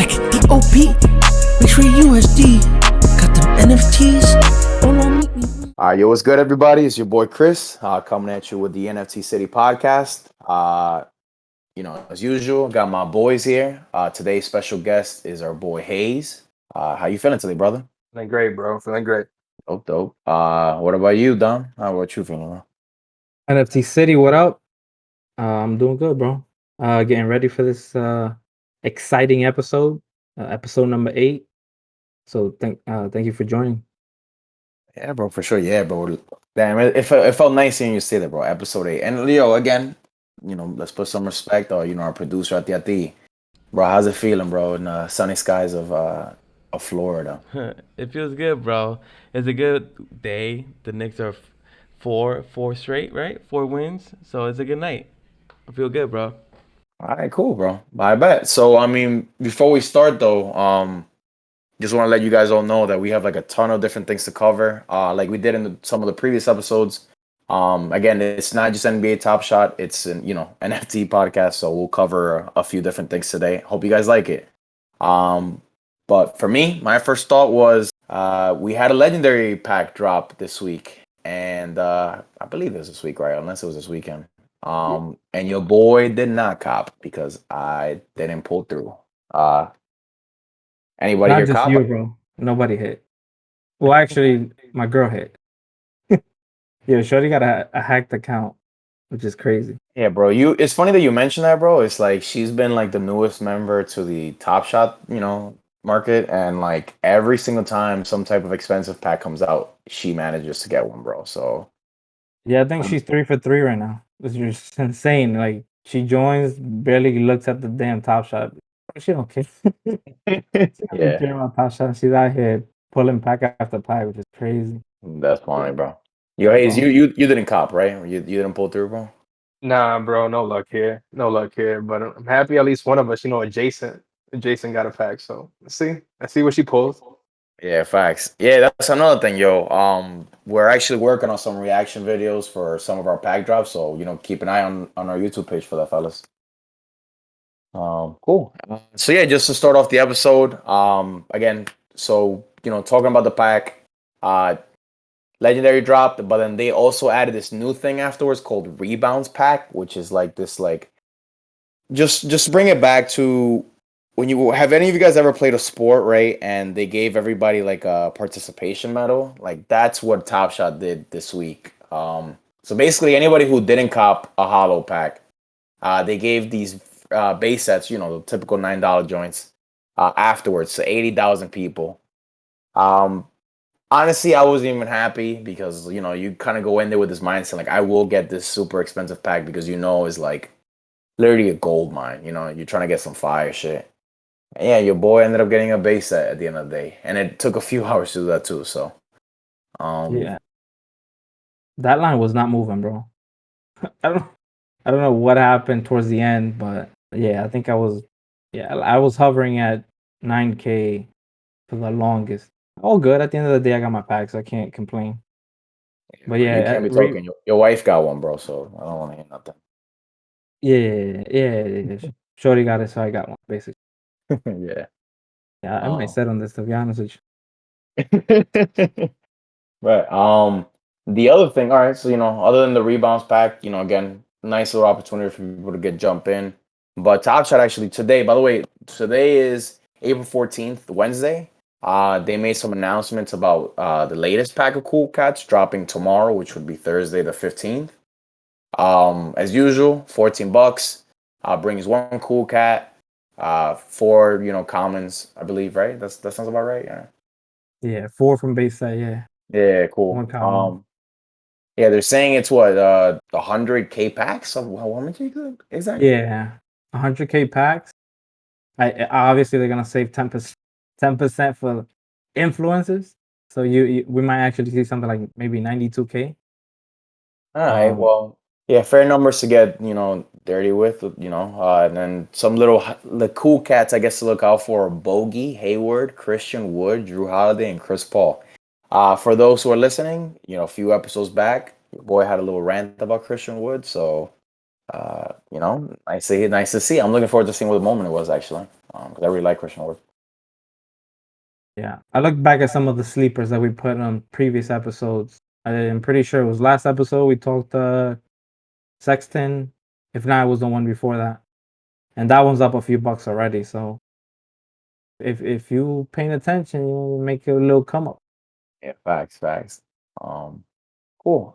second DOP. Make sure USD got them NFTs. Hold on, meet me. All right, yo, what's good, everybody? It's your boy Chris coming at you with the NFT City podcast. As usual, got my boys here. Today's special guest is our boy Hayes. How you feeling today, brother? Feeling great, bro. Feeling great. Dope. What about you, Don? How about you feeling, bro? NFT City, what up? I'm doing good, bro. Getting ready for this exciting episode, episode number 8. So thank you for joining. Yeah, bro, for sure. Yeah, bro. Damn, it felt nice seeing you say that, bro. Episode 8. And Leo, again, let's put some respect on, our producer at the bro. How's it feeling, bro, in the sunny skies of Florida? It feels good, bro. It's a good day. The Knicks are four straight, right? 4 wins. So it's a good night. I feel good, bro. All right, cool, bro. I bet. So, I mean, before we start, though, just want to let you guys all know that we have like a ton of different things to cover. Like we did in some of the previous episodes. Again, it's not just NBA Top Shot. It's an NFT podcast. So we'll cover a few different things today. Hope you guys like it. But for me, my first thought was we had a legendary pack drop this week, and I believe it was this week, right? Unless it was this weekend. And your boy did not cop because I didn't pull through. Anybody Not here just cop? you, bro. Nobody hit. Well, actually, my girl hit. Yeah, Shorty got a hacked account, which is crazy. Yeah, bro. It's funny that you mentioned that, bro. It's like she's been like the newest member to the Top Shot, market, and like every single time some type of expensive pack comes out, she manages to get one, bro. So Yeah, I think she's 3 for 3 right now. It's just insane. Like she joins, barely looks at the damn Top Shot. She don't care. She doesn't care about Top Shot. She's out here pulling pack after pack, which is crazy. that's funny, bro. Yo, Hayes, you didn't cop, right? You didn't pull through, bro? Nah, bro. No luck here. No luck here. But I'm happy at least one of us, adjacent got a pack. So let's see what she pulls. Yeah, facts. Yeah, that's another thing, yo. We're actually working on some reaction videos for some of our pack drops, so keep an eye on our YouTube page for that, fellas. Cool. So yeah, just to start off the episode, again, so talking about the pack, legendary dropped, but then they also added this new thing afterwards called Rebound Pack, which is like this, like, just bring it back to when you have any of you guys ever played a sport, right? And they gave everybody like a participation medal. Like that's what Top Shot did this week. So basically, anybody who didn't cop a hollow pack, they gave these base sets, the typical $9 joints, afterwards to 80,000 people. Honestly, I wasn't even happy because you kind of go in there with this mindset like I will get this super expensive pack because it's like literally a gold mine. You're trying to get some fire shit. And yeah, your boy ended up getting a base set at the end of the day, and it took a few hours to do that too. So, Yeah, that line was not moving, bro. I don't know what happened towards the end, but yeah, I think I was hovering at 9K for the longest. All good. At the end of the day, I got my packs. I can't complain. But yeah, you can't be talking. Your wife got one, bro. So I don't want to hear nothing. Yeah. Shorty got it, so I got one, basically. Yeah. Yeah, I might set on this, to be honest with you. Right. The other thing, all right, so other than the rebounds pack, again, nice little opportunity for people to jump in. But Top Shot actually today, by the way, today is April 14th, Wednesday. They made some announcements about the latest pack of cool cats dropping tomorrow, which would be Thursday the 15th. As usual, $14. Brings one cool cat. 4 commons, I believe, right? That sounds about right. Yeah, 4 from base set. Yeah, cool. 1 common. Yeah, they're saying it's what 100K packs. So how much exactly? Yeah, 100K packs. I obviously they're gonna save 10% for influencers. So we might actually see something like maybe 92K. All right. Well, yeah, fair numbers to get dirty with, and then some the cool cats I guess to look out for are Bogey, Hayward, Christian Wood, Drew Holiday, and Chris Paul. For those who are listening, a few episodes back, your boy had a little rant about Christian Wood, so nice to see. I'm looking forward to seeing what the moment it was actually, because I really like Christian Wood. Yeah, I look back at some of the sleepers that we put on previous episodes. I'm pretty sure it was last episode we talked Sexton. If not, it was the one before that, and that one's up a few bucks already. So if you paying attention, you make a little come up. Yeah, facts. Cool.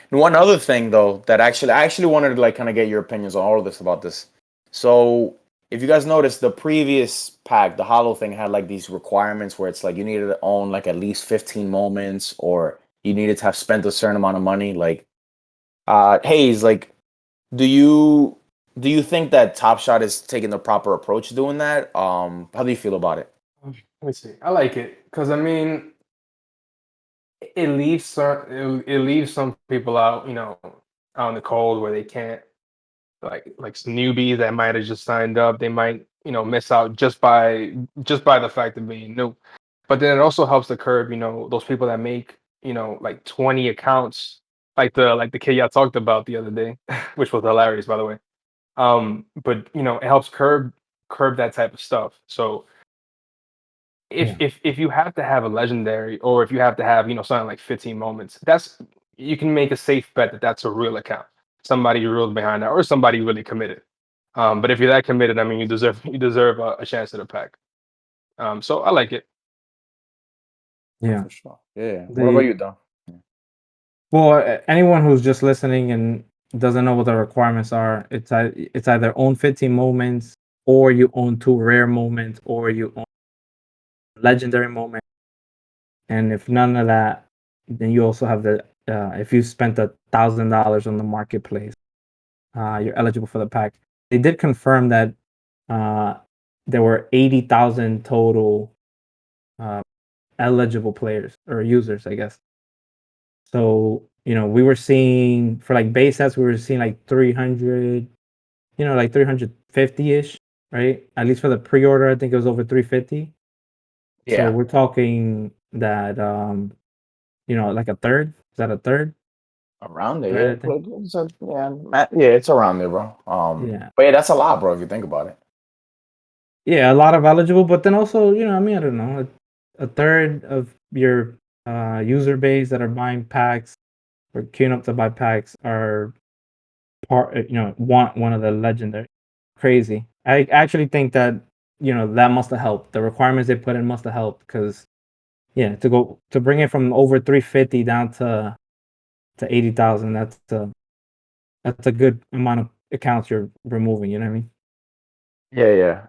One other thing though that I actually wanted to like kind of get your opinions on all of this about this. So if you guys noticed, the previous pack, the Hollow thing, had like these requirements where it's like you needed to own like at least 15 moments, or you needed to have spent a certain amount of money. Like, Hayes, like, do you think that Top Shot is taking the proper approach to doing that? How do you feel about it? Let me see. I like it because I mean, it leaves some people out, out in the cold where they can't like some newbies that might have just signed up. They might miss out just by the fact of being new. But then it also helps to curb those people that make like 20 accounts, like the kid y'all talked about the other day, which was hilarious by the way. But it helps curb that type of stuff. So Yeah. if you have to have a legendary, or if you have to have something like 15 moments, you can make a safe bet that that's a real account, somebody real behind that, or somebody really committed. But if you're that committed, I mean, you deserve a chance at a pack. So I like it. Yeah. For sure. Yeah. What about you, Don? Well, anyone who's just listening and doesn't know what the requirements are, it's either own 15 moments, or you own 2 rare moments, or you own legendary moment. And if none of that, then you also have the if you spent $1,000 on the marketplace, you're eligible for the pack. They did confirm that there were 80,000 total eligible players or users, I guess. So we were seeing for like base sets, we were seeing like 300, like 350-ish, right? At least for the pre-order, I think it was over 350. So Yeah. we're talking that like a third. Is that a third? Around there, Right, yeah. I think. Yeah, it's around there, bro. Yeah. But yeah, that's a lot, bro, if you think about it. Yeah, a lot of eligible, but then also, I mean, I don't know, a third of your user base that are buying packs or queuing up to buy packs are want one of the legendary. Crazy. I actually think that that must have helped. The requirements they put in must have helped, because yeah, to bring it from over 350 down to 80,000, that's a good amount of accounts you're removing. You know what I mean? Yeah.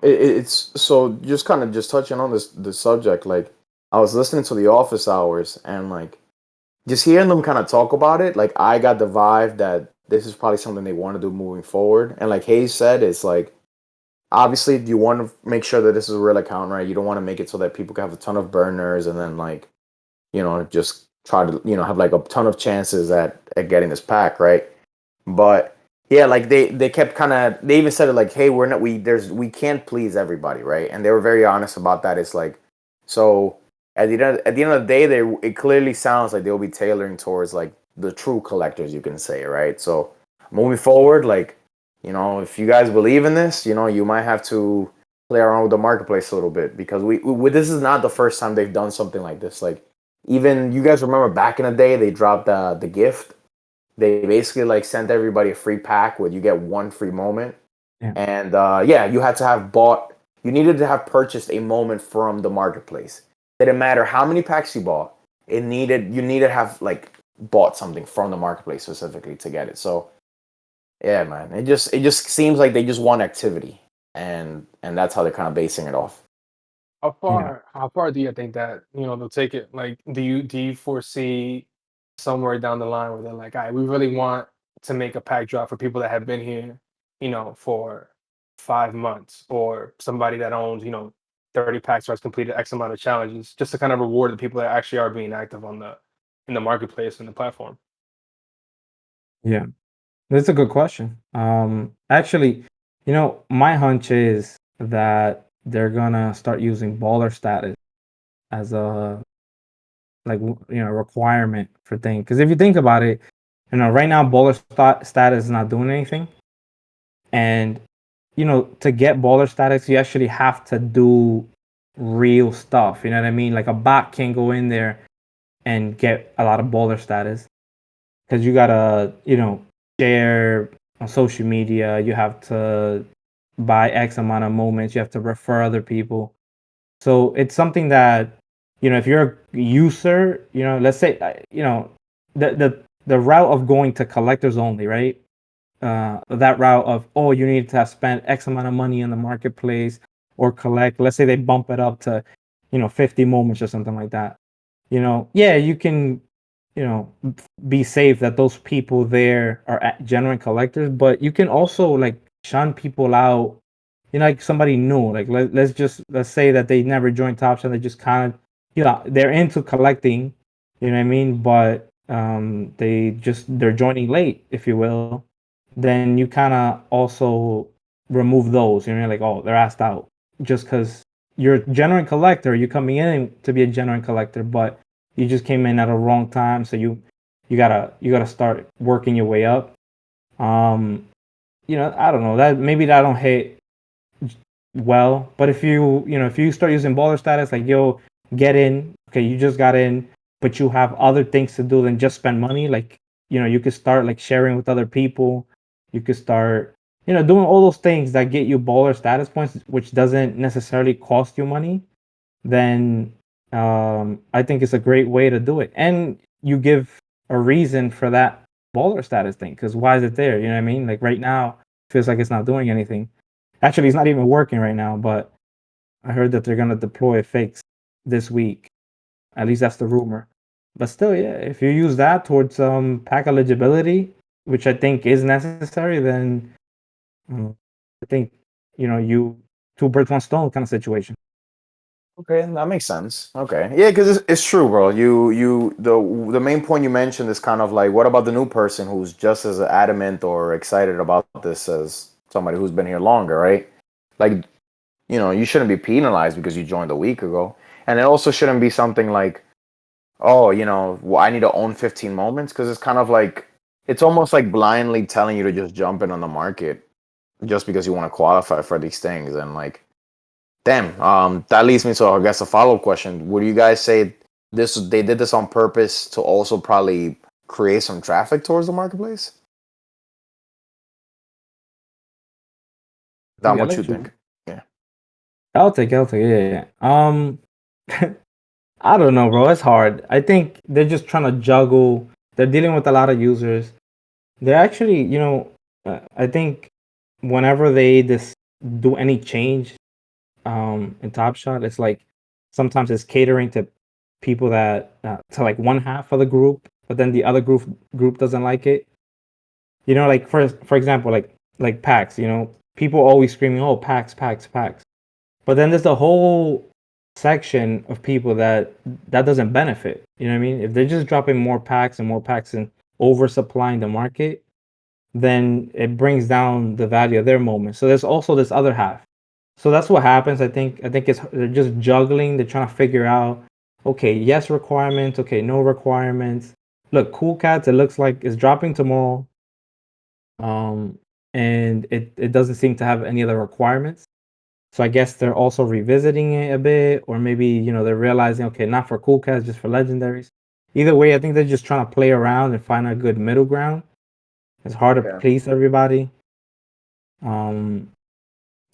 It's so just kind of just touching on this subject. Like, I was listening to the Office Hours, and like just hearing them kind of talk about it. Like, I got the vibe that this is probably something they want to do moving forward. And like Hayes said, it's like obviously you want to make sure that this is a real account, right? You don't want to make it so that people can have a ton of burners and then like just try to have like a ton of chances at getting this pack, right? But yeah, like they kept kind of, they even said it like, hey, we can't please everybody, right? And they were very honest about that. It's like, so at the end of the day, it clearly sounds like they'll be tailoring towards like the true collectors, you can say, right? So moving forward, like, if you guys believe in this, you might have to play around with the marketplace a little bit, because this is not the first time they've done something like this. Like, even you guys remember back in the day, they dropped the gift. They basically like sent everybody a free pack where you get one free moment. Yeah. And you had to have you needed to have purchased a moment from the marketplace. It didn't matter how many packs you bought. You needed to have like bought something from the marketplace specifically to get it. So yeah, man, it just seems like they just want activity, and that's how they're kind of basing it off. How far do you think that they'll take it? Like, do you foresee somewhere down the line where they're like, all right, we really want to make a pack drop for people that have been here, for 5 months, or somebody that owns 30 packs or has completed X amount of challenges, just to kind of reward the people that actually are being active in the marketplace and the platform. Yeah, that's a good question. Actually, my hunch is that they're gonna start using baller status as a requirement for things. Because if you think about it, right now baller status is not doing anything, and to get baller status, you actually have to do real stuff. You know what I mean? Like a bot can't go in there and get a lot of baller status because you gotta, share on social media. You have to buy X amount of moments. You have to refer other people. So it's something that, if you're a user, let's say, the route of going to collectors only, right? That route of, oh, you need to have spent X amount of money in the marketplace or collect. Let's say they bump it up to, 50 moments or something like that. Yeah, you can, be safe that those people there are genuine collectors, but you can also like shun people out. Like somebody new. Like let's say that they never joined Top Shot. They just kind of, they're into collecting. You know what I mean? But they're joining late, if you will. Then you kind of also remove those. Like, oh, they're asked out just because you're a genuine collector. You're coming in to be a genuine collector, but you just came in at a wrong time. So you gotta start working your way up. I don't know that maybe that don't hit well, but if you start using baller status, like, yo, get in, okay, you just got in, but you have other things to do than just spend money. Like, you could start like sharing with other people. You could start, doing all those things that get you baller status points, which doesn't necessarily cost you money. Then I think it's a great way to do it, and you give a reason for that baller status thing, because why is it there? You know what I mean? Like right now, feels like it's not doing anything. Actually, it's not even working right now, but I heard that they're gonna deploy a fix this week. At least that's the rumor. But still, yeah, if you use that towards pack eligibility, which I think is necessary, then I think you two birds one stone kind of situation. Okay, that makes sense. Okay, yeah, because it's true, bro. The main point you mentioned is kind of like, what about the new person who's just as adamant or excited about this as somebody who's been here longer, right? Like, you shouldn't be penalized because you joined a week ago, and it also shouldn't be something like, oh, well, I need to own 15 moments, because it's kind of like, it's almost like blindly telling you to just jump in on the market just because you want to qualify for these things, and like. Damn. That leads me to, I guess, a follow-up question. Would you guys say they did this on purpose to also probably create some traffic towards the marketplace? That Yeah, what you think? Yeah. I'll take it. Yeah. I don't know, bro. It's hard. I think they're just trying to juggle. They're dealing with a lot of users. They're actually, I think whenever they do any change, in Top Shot, it's like sometimes it's catering to people that to like one half of the group, but then the other group doesn't like it. Like for example, like packs. People always screaming, "Oh, packs, packs, packs," but then there's the whole section of people that doesn't benefit. You know what I mean? If they're just dropping more packs and more packs and oversupplying the market, then it brings down the value of their moment. So there's also this other half. So that's what happens. I think they're just juggling. They're trying to figure out, okay, yes requirements, okay, no requirements. Look, Cool Cats, it looks like it's dropping tomorrow. And it doesn't seem to have any other requirements. So I guess they're also revisiting it a bit, or maybe, they're realizing, okay, not for Cool Cats, just for legendaries. Either way, I think they're just trying to play around and find a good middle ground. It's hard to Yeah. please everybody.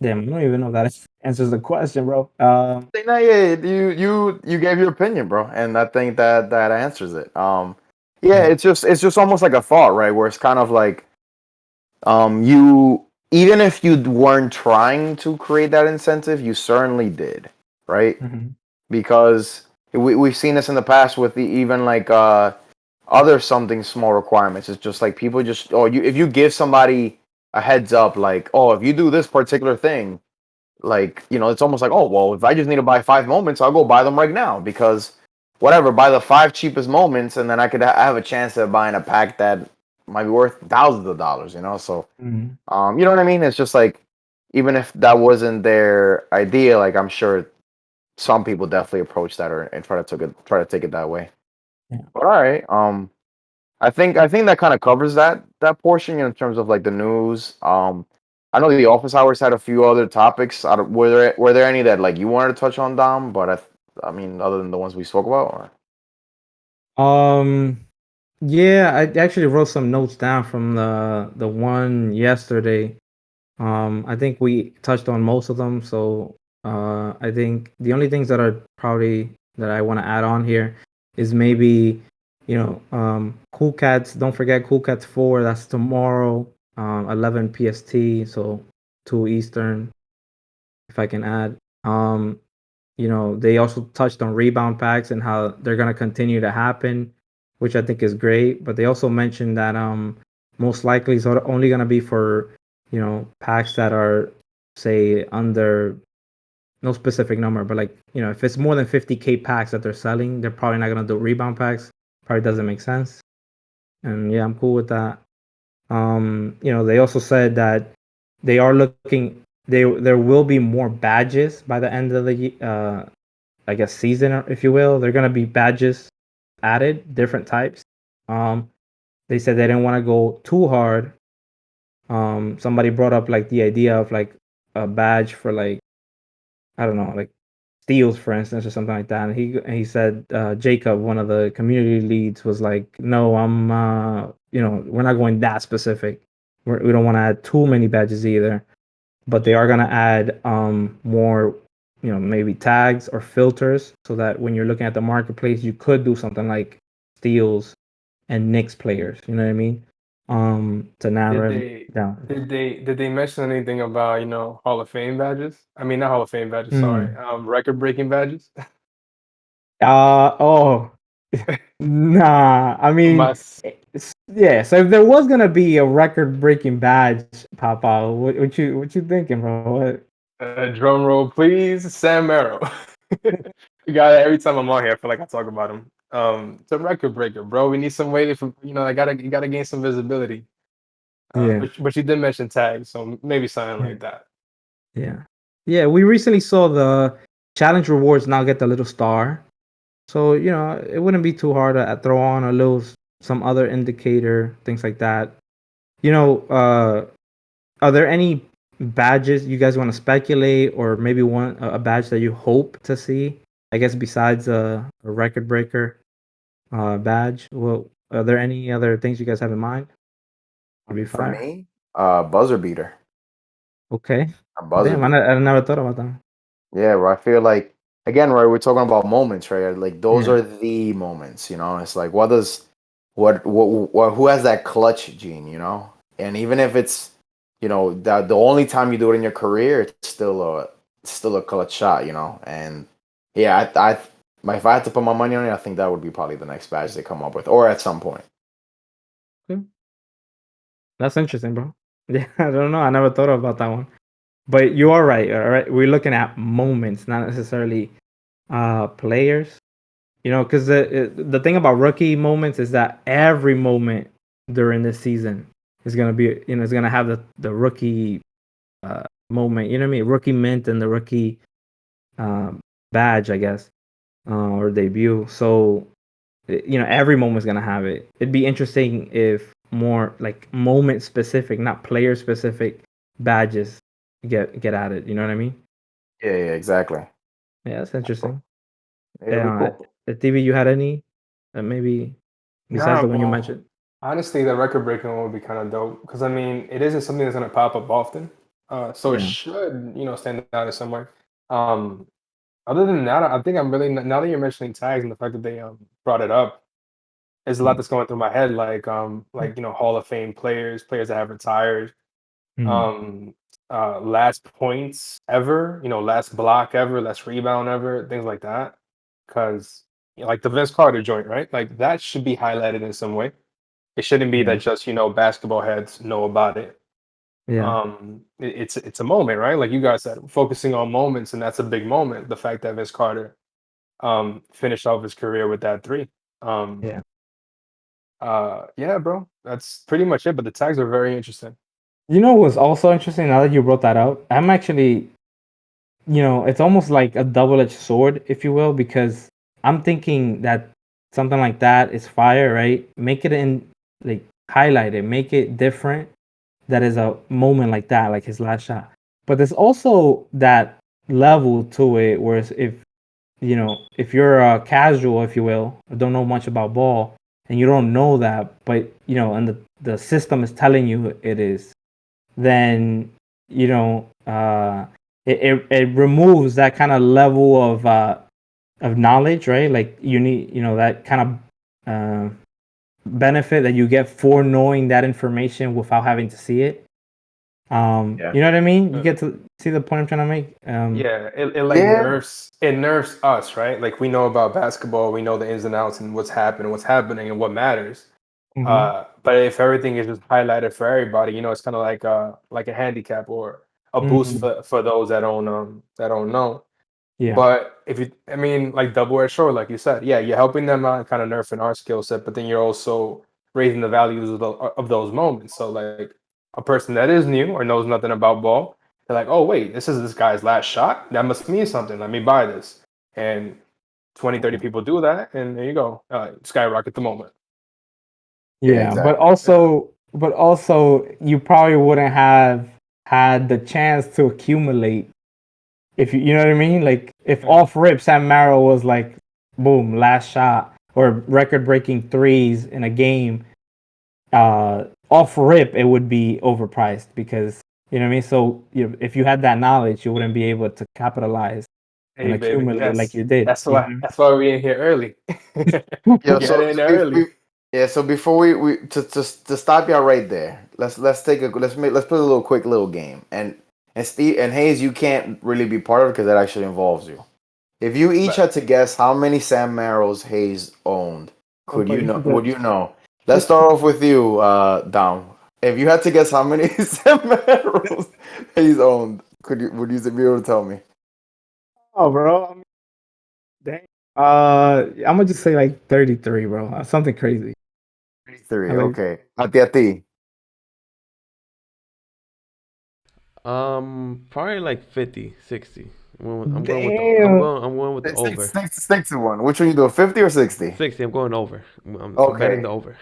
Damn, I don't even know if that answers the question, bro. Yeah, you gave your opinion, bro, and I think that answers it. Yeah, it's just almost like a thought, right? Where it's kind of like, you, even if you weren't trying to create that incentive, you certainly did, right? Mhm. Because we've seen this in the past with even like other something small requirements. It's just like people just, oh, if you give somebody a heads up, like, oh, if you do this particular thing, like, it's almost like, oh, well, if I just need to buy 5 moments, I'll go buy them right now, because whatever, buy the 5 cheapest moments, and then I could have a chance of buying a pack that might be worth thousands of dollars, so Mhm. you know what I mean? It's just like, even if that wasn't their idea, like, I'm sure some people definitely approach that, and try to take it that way. Yeah. But all right, I think that kind of covers that portion in terms of like the news. I know the office hours had a few other topics. Were there any that like you wanted to touch on, Dom? But I mean, other than the ones we spoke about. Or? Yeah, I actually wrote some notes down from the one yesterday. I think we touched on most of them. So I think the only things that are probably that I want to add on here is maybe, Cool Cats. Don't forget Cool Cats 4. That's tomorrow, 11 PST, so 2 Eastern, if I can add. They also touched on rebound packs and how they're gonna continue to happen, which I think is great. But they also mentioned that most likely it's only gonna be for packs that are, say, under no specific number, but like if it's more than 50K packs that they're selling, they're probably not gonna do rebound packs. Probably doesn't make sense. And yeah, I'm cool with that. They also said that they are looking. There will be more badges by the end of the I guess season, if you will. They're gonna be badges added, different types. They said they didn't want to go too hard. Somebody brought up like the idea of like a badge for like, I don't know, like steals, for instance, or something like that. And he said, Jacob, one of the community leads, was like, no, we're not going that specific. We don't want to add too many badges either, but they are gonna add more, maybe tags or filters, so that when you're looking at the marketplace, you could do something like steals and Knicks players. You know what I mean? To Did narrow they it down. did they mention anything about, Hall of Fame badges? I mean, not Hall of Fame badges, sorry. Hmm. Record breaking badges? Oh, nah. I mean, Must yeah. So if there was gonna be a record-breaking badge pop out, what you thinking, bro? What? drum roll, please, Sam Merrill. You got it every time I'm on here. I feel like I talk about him. It's a record breaker, bro. We need some way for you gotta gain some visibility. Yeah, But you did mention tags, so maybe something yeah, like that. yeah, yeah. We recently saw the challenge rewards now get the little star, so it wouldn't be too hard to throw on a little some other indicator, things like that. You know, uh, Are there any badges you guys want to speculate, or maybe one a badge that you hope to see? I guess besides a record breaker badge. Well, are there any other things you guys have in mind? I Would be mean, for fire. me, buzzer beater, Okay. a buzzer Damn, beater. I never thought about that. Yeah, where I feel like again, right, we're talking about moments, right? Like those Yeah. are the moments, you know. It's like what who has that clutch gene, you know? And even if it's, the only time you do it in your career, it's still a clutch shot, you know. And yeah, if I had to put my money on it, I think that would be probably the next badge they come up with, or at some point. Okay. That's interesting, bro. Yeah, I don't know. I never thought about that one. But you are right. All right, we're looking at moments, not necessarily players. Because the thing about rookie moments is that every moment during this season is gonna be, it's gonna have the rookie moment. You know what I mean? Rookie mint and the rookie um, badge, I guess, or debut. So every moment's gonna have it. It'd be interesting if more like moment specific, not player specific badges get added. You know what I mean? Yeah, yeah, exactly. Yeah, that's interesting. It'll be Yeah, cool. TV, you had any maybe besides Nah, the one you well, mentioned? honestly, the record breaking one would be kind of dope because I mean, it isn't something that's gonna pop up often. So it Yeah. should, stand out in somewhere. Um, Other than that, I think I'm really now that you're mentioning tags and the fact that they brought it up, there's a lot Mm. that's going through my head, like Hall of Fame players that have retired, Mm. um, last points ever, last block ever, last rebound ever, things like that. Because like the Vince Carter joint, right? Like that should be highlighted in some way. It shouldn't be Yeah. that just basketball heads know about it. Yeah. It's a moment, right? Like you guys said, focusing on moments, and that's a big moment. The fact that Vince Carter finished off his career with that three. Um, Yeah. yeah, bro, that's pretty much it. But the tags are very interesting. What's also interesting now that you brought that up? I'm actually, it's almost like a double-edged sword, if you will, because I'm thinking that something like that is fire, right? Make it in like highlight it, make it different. That is a moment like that, like his last shot. But there's also that level to it where if you know, if you're a casual, if you will, or don't know much about ball, and you don't know that, but you know, and the system is telling you it is, then you know, it removes that kind of level of knowledge, right? Like you need, you know, that kind of benefit that you get for knowing that information without having to see it. Yeah. You know what I mean? You get to see the point I'm trying to make. Yeah, it like Yeah. nerfs us, right? Like we know about basketball, we know the ins and outs and what's happening and what matters. Mhm. But if everything is just highlighted for everybody, you know, it's kind of like a handicap or a boost Mhm. for those that don't know. Yeah. But if you, I mean, like double-edged sword, like you said, yeah, you're helping them out and kind of nerfing our skill set, but then you're also raising the values of those moments. So like a person that is new or knows nothing about ball, they're like, oh wait, this is this guy's last shot. That must mean something. Let me buy this. And 20, 30 people do that, and there you go. Skyrocket the moment. Yeah, Yeah, but exactly. also you probably wouldn't have had the chance to accumulate if you know what I mean? Like if off rip Sam Merrill was like boom, last shot or record breaking threes in a game, off rip it would be overpriced because you know what I mean? So if you had that knowledge, you wouldn't be able to capitalize and Hey baby, accumulate like you did. that's why we in here early. Yo, Get in early. so before we to stop y'all right there, let's take a let's put a little quick little game and Steve and Hayes, you can't really be part of it because that actually involves you. If you each But had to guess how many Sam Merrills Hayes owned, could you know? Would you know? Let's start off with you, Dom. If you had to guess how many Sam Merrills Hayes owned, would you be able to tell me? Oh, bro. I mean, dang. I'm gonna just say like 33, bro. Something crazy. 33. I like. Okay. A ti. Probably like 50, 60. Damn. I'm going with the over. Stick to one. Which one you doing? 50 or 60? 60. I'm going over. I'm betting Okay. the over.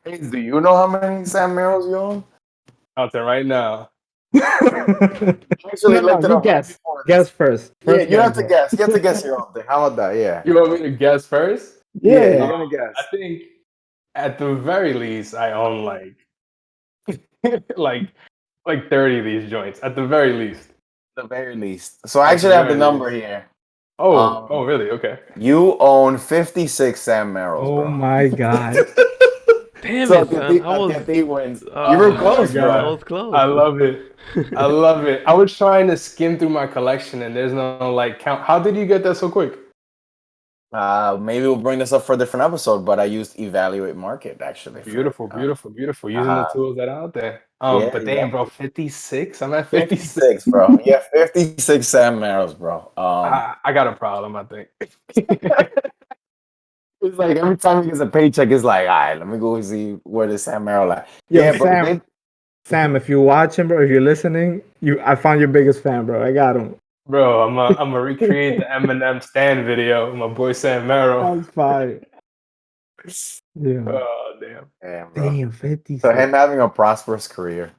Hayes, do you know how many Sam Merrills you own? out there right now. Actually, looked it You up right guess. before this. Guess first. Yeah, First you guess, have to bro. guess. You have to guess your own thing. How about that? Yeah. You want me to guess first? Yeah, you're Yeah. gonna guess. I think at the very least I own like like like 30 of these joints. At the very least. The very least. So I At the actually have the very number least. here. Oh, really? Okay. You own 56 Sam Merrills, Oh bro. my god. Damn So it, son. I was. Ati wins. You were Oh my close, I god. bro. was close. I love it. I love it. I was trying to skim through my collection and there's no like count. How did you get that so quick? Maybe we'll bring this up for a different episode, but I used Evaluate Market actually for Beautiful, beautiful, beautiful. Using the uh, tools that are out there. yeah, But damn, bro, exactly. 56. I'm at 56. 56, bro. Yeah, 56 Sam Merrills, bro. I got a problem, I think. It's like every time he gets a paycheck, it's like, all right, let me go see where the Sam Merrill at. Yo, Yeah, bro. Sam, if you're watching, bro, if you're listening, I found your biggest fan, bro. I got him. Bro, I'm a recreate the Eminem stand video. My boy Sam Merrill. Sounds fire. Yeah. Oh damn. Damn, bro. Damn, So 56. him having a prosperous career.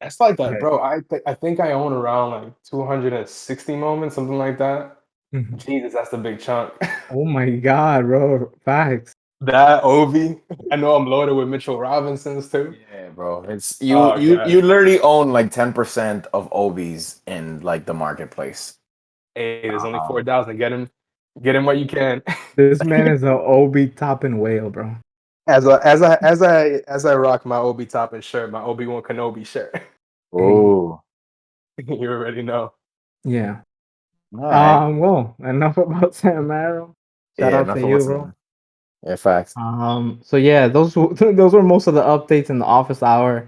That's like that, Yeah. bro. I think I own around like 260 moments, something like that. Mhm. Jesus, that's the big chunk. Oh my god, bro. Facts. That Ovi. I know I'm loaded with Mitchell Robinsons too. Yeah, bro. It's Oh you god. literally own like 10% of OBs in like the marketplace. Hey, there's only Um, 4,000. Get him what you can. This man is a OB topping whale, bro. As I rock my Obi Toppin shirt, my Obi-Wan Kenobi shirt. oh. You already know. Yeah. All right. Well, enough about Sam Merrill. Shout Yeah, out to enough you, about bro. that. Yeah, facts. So yeah, those were most of the updates in the office hour.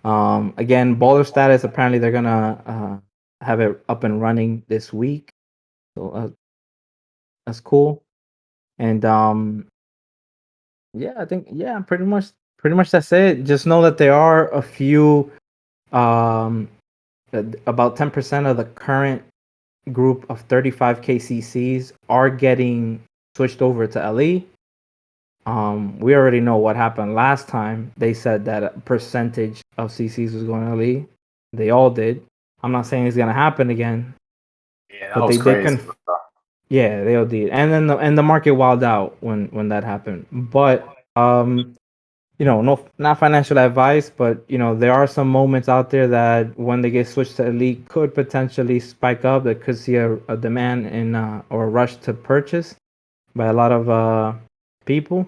Again, baller status. Apparently, they're gonna have it up and running this week. So that's cool. And yeah, I think pretty much that's it. Just know that there are a few about 10% of the current group of 35 KCCs are getting switched over to LE. We already know what happened last time. They said that a percentage of CCs was going to leave. They all did. I'm not saying it's going to happen again, Yeah, that but was they did. crazy. Yeah, they all did. And then the market wilded out when that happened. But no, not financial advice, but there are some moments out there that when they get switched to elite could potentially spike up. That could see a demand in or a rush to purchase by a lot of people.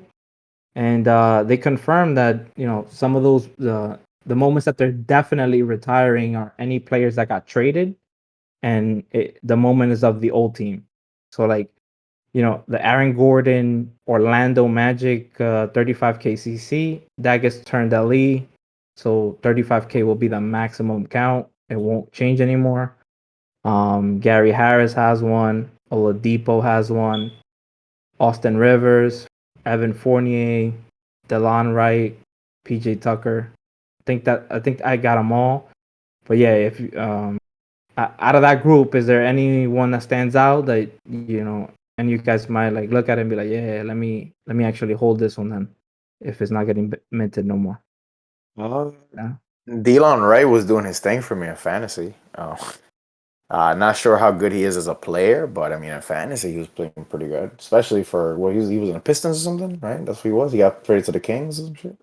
And they confirmed that some of those the moments that they're definitely retiring are any players that got traded, and the moment is of the old team. So like the Aaron Gordon Orlando Magic 35K CC that gets turned LE, so 35K will be the maximum count. It won't change anymore. Gary Harris has one. Oladipo has one. Austin Rivers, Evan Fournier, DeLon Wright, PJ Tucker. I think I got them all. But yeah, if out of that group, is there anyone that stands out that and you guys might like look at it and be like, yeah, let me actually hold this one then, if it's not getting minted no more. Yeah. Delon Wright was doing his thing for me in fantasy. Not sure how good he is as a player, but I mean, in fantasy, he was playing pretty good, especially for he was in the Pistons or something, right? That's what he was. He got traded to the Kings or some shit.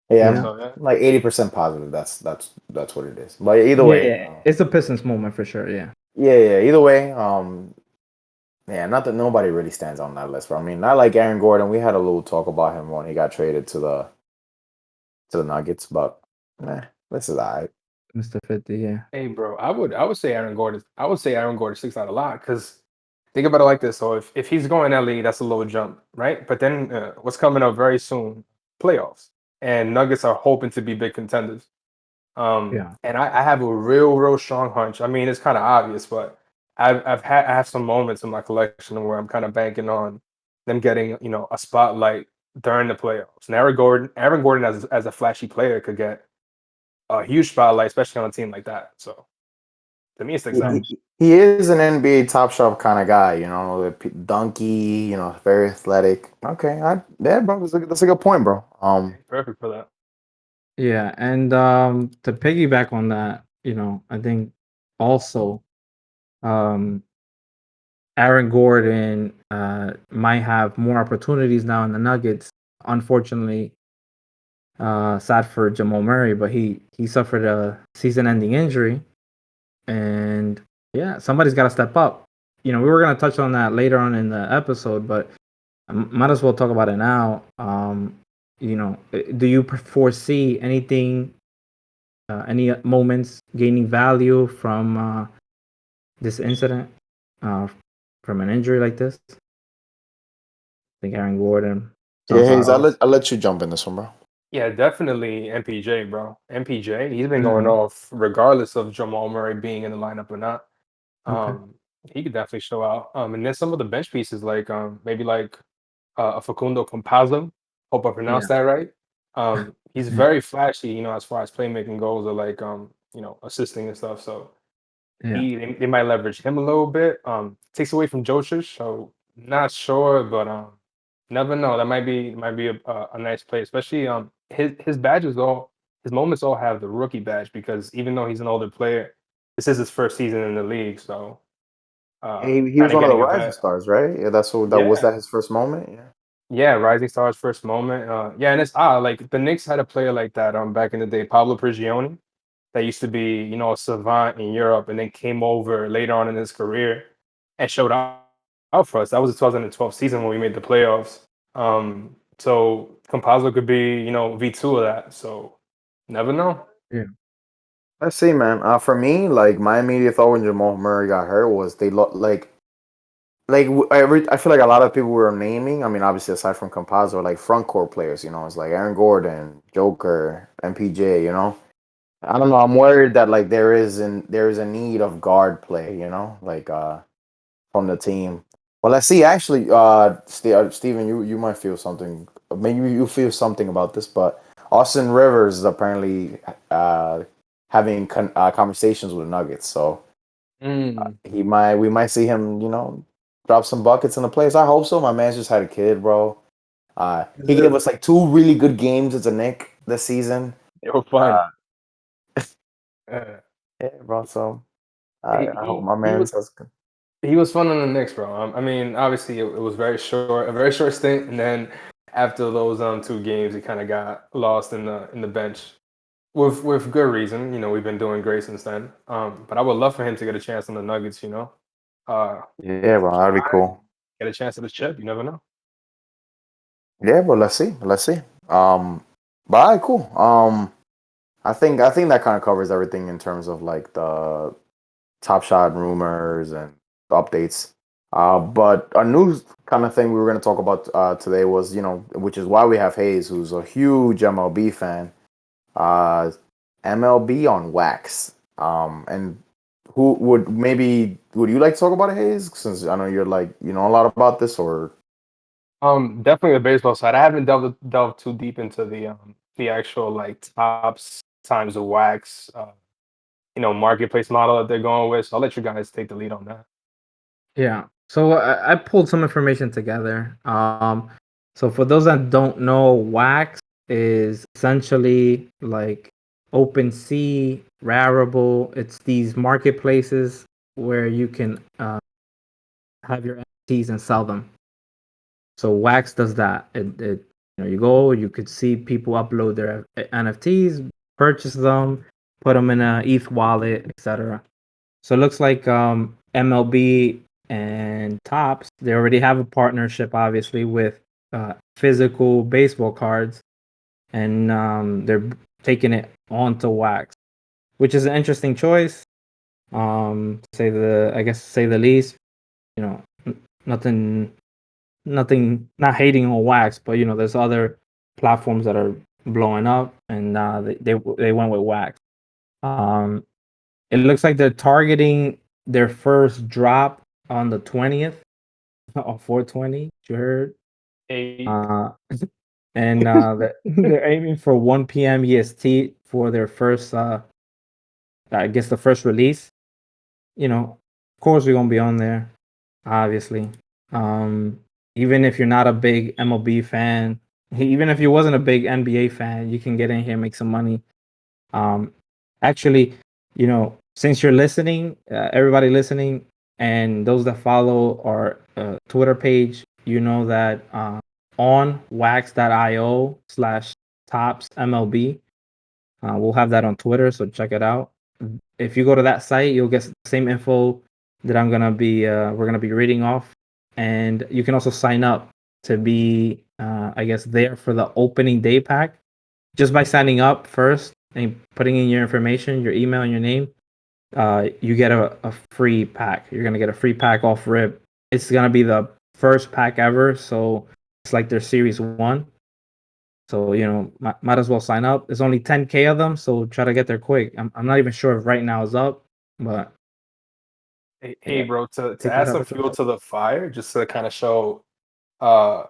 Yeah, Yeah. So, yeah. I'm like 80% positive. That's what it is. But either way, Yeah, it's a Pistons moment for sure. Yeah. yeah. Either way, yeah. Not that nobody really stands on that list, but I mean, not like Aaron Gordon. We had a little talk about him when he got traded to the Nuggets, but this is alright. Mr. 50. Yeah. Hey, bro, I would say Aaron Gordon. I would say Aaron Gordon sticks out a lot because think about it like this. So if he's going LE, that's a low jump, right? But then what's coming up very soon? Playoffs, and Nuggets are hoping to be big contenders. Yeah. And I have a real strong hunch. I mean, it's kind of obvious, but I have some moments in my collection where I'm kind of banking on them getting a spotlight during the playoffs. And Aaron Gordon as a flashy player could get a huge spotlight, especially on a team like that. So to me, it sticks out. He is an NBA top shelf kind of guy, dunky, very athletic. Okay, yeah, bro, that's a good point, bro. Perfect for that. Yeah, and to piggyback on that, I think also um Aaron Gordon might have more opportunities now in the Nuggets. Unfortunately, sad for Jamal Murray, but he suffered a season-ending injury, and yeah, somebody's got to step up. We were gonna touch on that later on in the episode, but I might as well talk about it now. Do you foresee anything, any moments gaining value from this incident, from an injury like this? I think Aaron Gordon. Yeah, Hayes, I'll let you jump in this one, bro. Yeah, definitely MPJ, bro. MPJ, he's been going off regardless of Jamal Murray being in the lineup or not. Okay. He could definitely show out. And then some of the bench pieces, like maybe like a Facundo Campazzo. Hope I pronounced that right. He's very flashy, as far as playmaking goes, or like assisting and stuff. So Yeah. they might leverage him a little bit. Takes away from Jocic, so not sure, but never know. That might be a nice play, especially his badges all his moments all have the rookie badge because even though he's an older player, this is his first season in the league, so He kind was of one of the getting a rising vet. stars, right? Yeah, that's what that was Yeah, that his first moment. Yeah. yeah, rising stars first moment. Yeah, and it's odd. Like the Knicks had a player like that back in the day, Pablo Prigioni, that used to be a savant in Europe, and then came over later on in his career and showed out for us. That was the 2012 season when we made the playoffs. So Compazzo could be V2 of that. So never know. Yeah. Let's see, man. For me, like my immediate thought when Jamal Murray got hurt was they look I feel like a lot of people were naming. I mean, obviously aside from Campazzo, like front court players. It's like Aaron Gordon, Joker, MPJ. I don't know. I'm worried that like there is a need of guard play. Like from the team. Well, let's see. Actually, Steven, you might feel something. Maybe you feel something about this, but Austin Rivers is apparently having conversations with the Nuggets. So Mm. we might see him, drop some buckets in the place. I hope so. My man just had a kid, bro. He gave us like 2 really good games as a Nick this season. They were fun. Yeah, bro. So I hope my He man was does good. he was fun on the Knicks, bro. I mean, obviously it was a very short stint, and then after those 2 games, he kind of got lost in the bench with good reason. You know, we've been doing great since then. But I would love for him to get a chance on the Nuggets. You know, Yeah, bro. That'd be cool. get a chance at the chip. You never know. Yeah, but let's see. Let's see. But all right, cool. I think that kind of covers everything in terms of like the Top Shot rumors and updates. But a new kind of thing we were going to talk about today was, which is why we have Hayes, who's a huge MLB fan. MLB on wax. And who would you like to talk about it, Hayes? Since I know you're like, you know a lot about this, or Definitely the baseball side. I haven't delved too deep into the actual like tops times of wax, marketplace model that they're going with. So I'll let you guys take the lead on that. Yeah. So I pulled some information together. So for those that don't know, Wax is essentially like OpenSea, Rarible. It's these marketplaces where you can have your NFTs and sell them. So Wax does that. You go, you could see people upload their NFTs, purchase them, put them in a ETH wallet, etc. So it looks like MLB and Topps, they already have a partnership, obviously, with physical baseball cards, and they're taking it onto Wax, which is an interesting choice. Say the least. You know, nothing, not hating on Wax, but there's other platforms that are blowing up, and they went with Wax. It looks like they're targeting their first drop on the 20th of 420. You heard? Uh, and they're aiming for 1 p.m. EST for their first, I guess, the first release. Of course, we're gonna be on there, obviously. Even if you're not a big MLB fan, even if you wasn't a big NBA fan, you can get in here, make some money. Actually, since you're listening, everybody listening, and those that follow our Twitter page, you know that on wax.io/tops MLB, we'll have that on Twitter, so check it out. If you go to that site, you'll get the same info that we're gonna be reading off, and you can also sign up to be, I guess, there for the opening day pack just by signing up first and putting in your information, your email and your name. You get a free pack. You're gonna get a free pack off rip. It's gonna be the first pack ever, so it's like their series 1. So might as well sign up. There's only 10K of them, so try to get there quick. I'm not even sure if right now is up, but Hey, bro, to pick add that up. some fuel to the fire, just to kind of show uh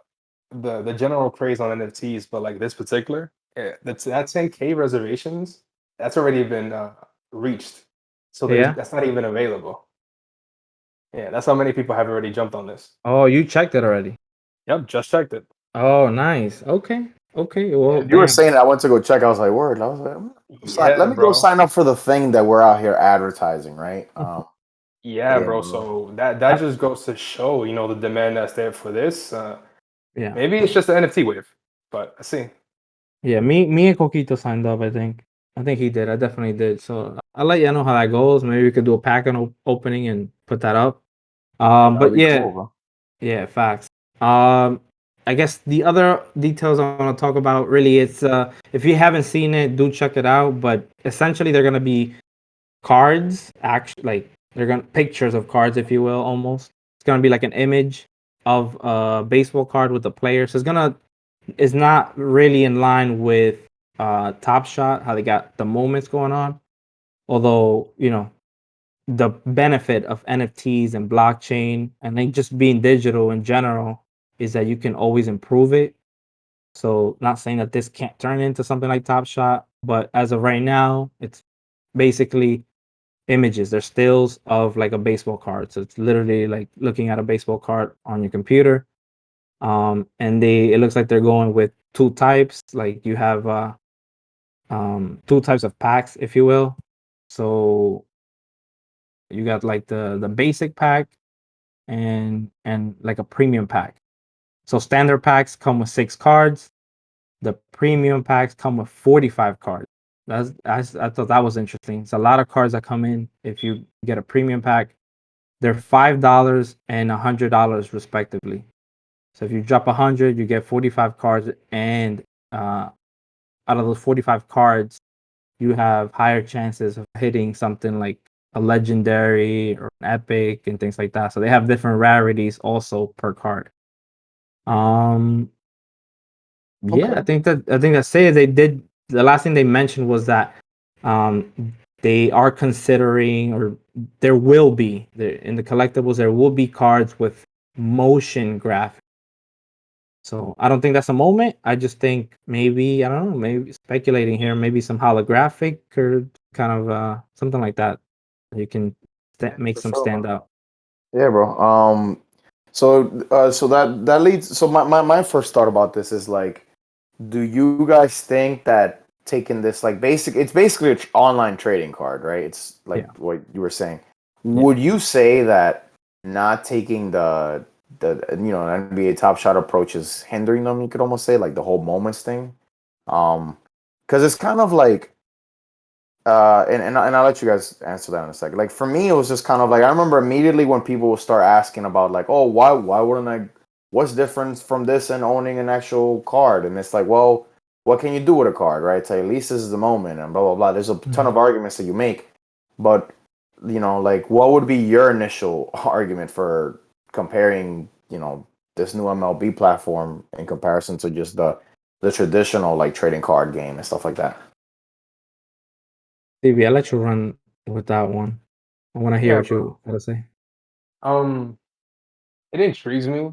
the general craze on NFTs, but like this particular, that 10K reservations, that's already been reached. So Yeah. that's not even available. Yeah, that's how many people have already jumped on this. Oh, you checked it already. Yep, just checked it. Oh, nice. Okay. Well, you were damn. saying I went to go check. I was like, word. I was like, Yeah, let me go bro. sign up for the thing that we're out here advertising, right? Yeah, Yeah, bro. bro. So that just goes to show, the demand that's there for this. Yeah. Maybe it's just the NFT wave, but I see. Yeah, me and Coquito signed up, I think. I think he did. I definitely did. So I'll let you know how that goes. Maybe we could do a pack opening and put that up. That'd But be yeah, cool, bro. yeah, facts. I guess the other details I want to talk about really, it's if you haven't seen it, do check it out. But essentially, they're gonna be cards, actually, like they're gonna pictures of cards, if you will, almost. It's gonna be like an image of a baseball card with the player. So it's not really in line with Top Shot, how they got the moments going on. Although, the benefit of NFTs and blockchain and then just being digital in general is that you can always improve it. So not saying that this can't turn into something like Top Shot, but as of right now, it's basically images. They're stills of like a baseball card. So it's literally like looking at a baseball card on your computer. And it looks like they're going with two types. Like you have two types of packs, if you will. So you got like the basic pack and like a premium pack. So standard packs come with 6 cards. The premium packs come with 45 cards. I thought that was interesting. It's a lot of cards that come in if you get a premium pack. They're $5 and $100 respectively. So if you drop 100, you get 45 cards, and out of those 45 cards, you have higher chances of hitting something like a legendary or an epic and things like that. So they have different rarities also per card. Yeah, Okay. I think that's it. They did, the last thing they mentioned was that um they are considering, or there will be in the collectibles, there will be cards with motion graphics. So I don't think that's a moment. I just think maybe, I don't know, maybe speculating here, maybe some holographic or kind of something like that. You can make For some sure, stand man. out. Yeah, bro. So that leads. So my first thought about this is like, do you guys think that taking this like it's basically an online trading card, right? It's like Yeah. what you were saying. Yeah. Would you say that not taking the NBA Top Shot approach is hindering them? You could almost say like the whole moments thing, because it's kind of like and I'll let you guys answer that in a second. Like for me, it was just kind of like I remember immediately when people would start asking about like, oh, why wouldn't I? What's different from this and owning an actual card? And it's like, well, what can you do with a card, right? It's like, at least this is the moment, and blah blah blah. There's a ton of arguments that you make, but like, what would be your initial argument for comparing, this new MLB platform in comparison to just the traditional like trading card game and stuff like that? Stevie, I'll let you run with that one. I want to hear Yeah, what you bro. got to say. Um, it intrigues me.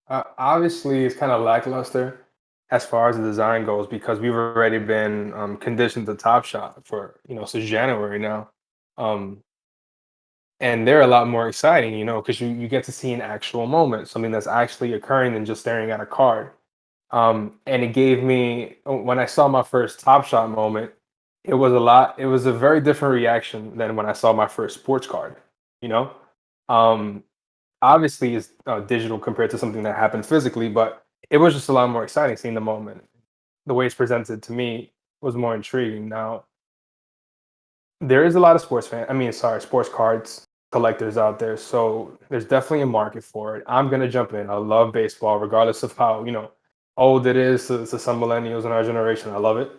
Obviously, it's kind of lackluster as far as the design goes because we've already been conditioned to Top Shot for since January now, um, and they're a lot more exciting, because you get to see an actual moment, something that's actually occurring than just staring at a card. And it gave me when I saw my first Top Shot moment, it was a lot. It was a very different reaction than when I saw my first sports card. You know, um, obviously it's digital compared to something that happened physically, but it was just a lot more exciting seeing the moment. The way it's presented to me was more intriguing. Now there is a lot of sports cards collectors out there, so there's definitely a market for it. I'm gonna jump in. I love baseball, regardless of how old it is to some millennials in our generation. I love it.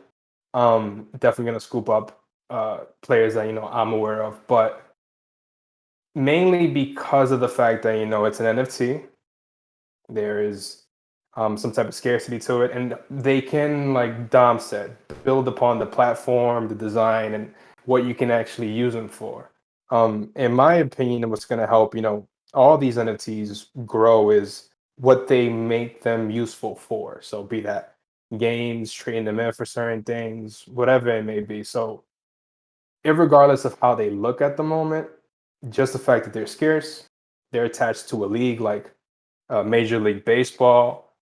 Definitely gonna scoop up players that I'm aware of, but mainly because of the fact that it's an NFT. There is some type of scarcity to it, and they can, like Dom said, build upon the platform, the design, and what you can actually use them for. In my opinion, what's going to help all these NFTs grow is what they make them useful for. So be that games, trading them in for certain things, whatever it may be. So, regardless of how they look at the moment, just the fact that they're scarce, they're attached to a league like Major League Baseball.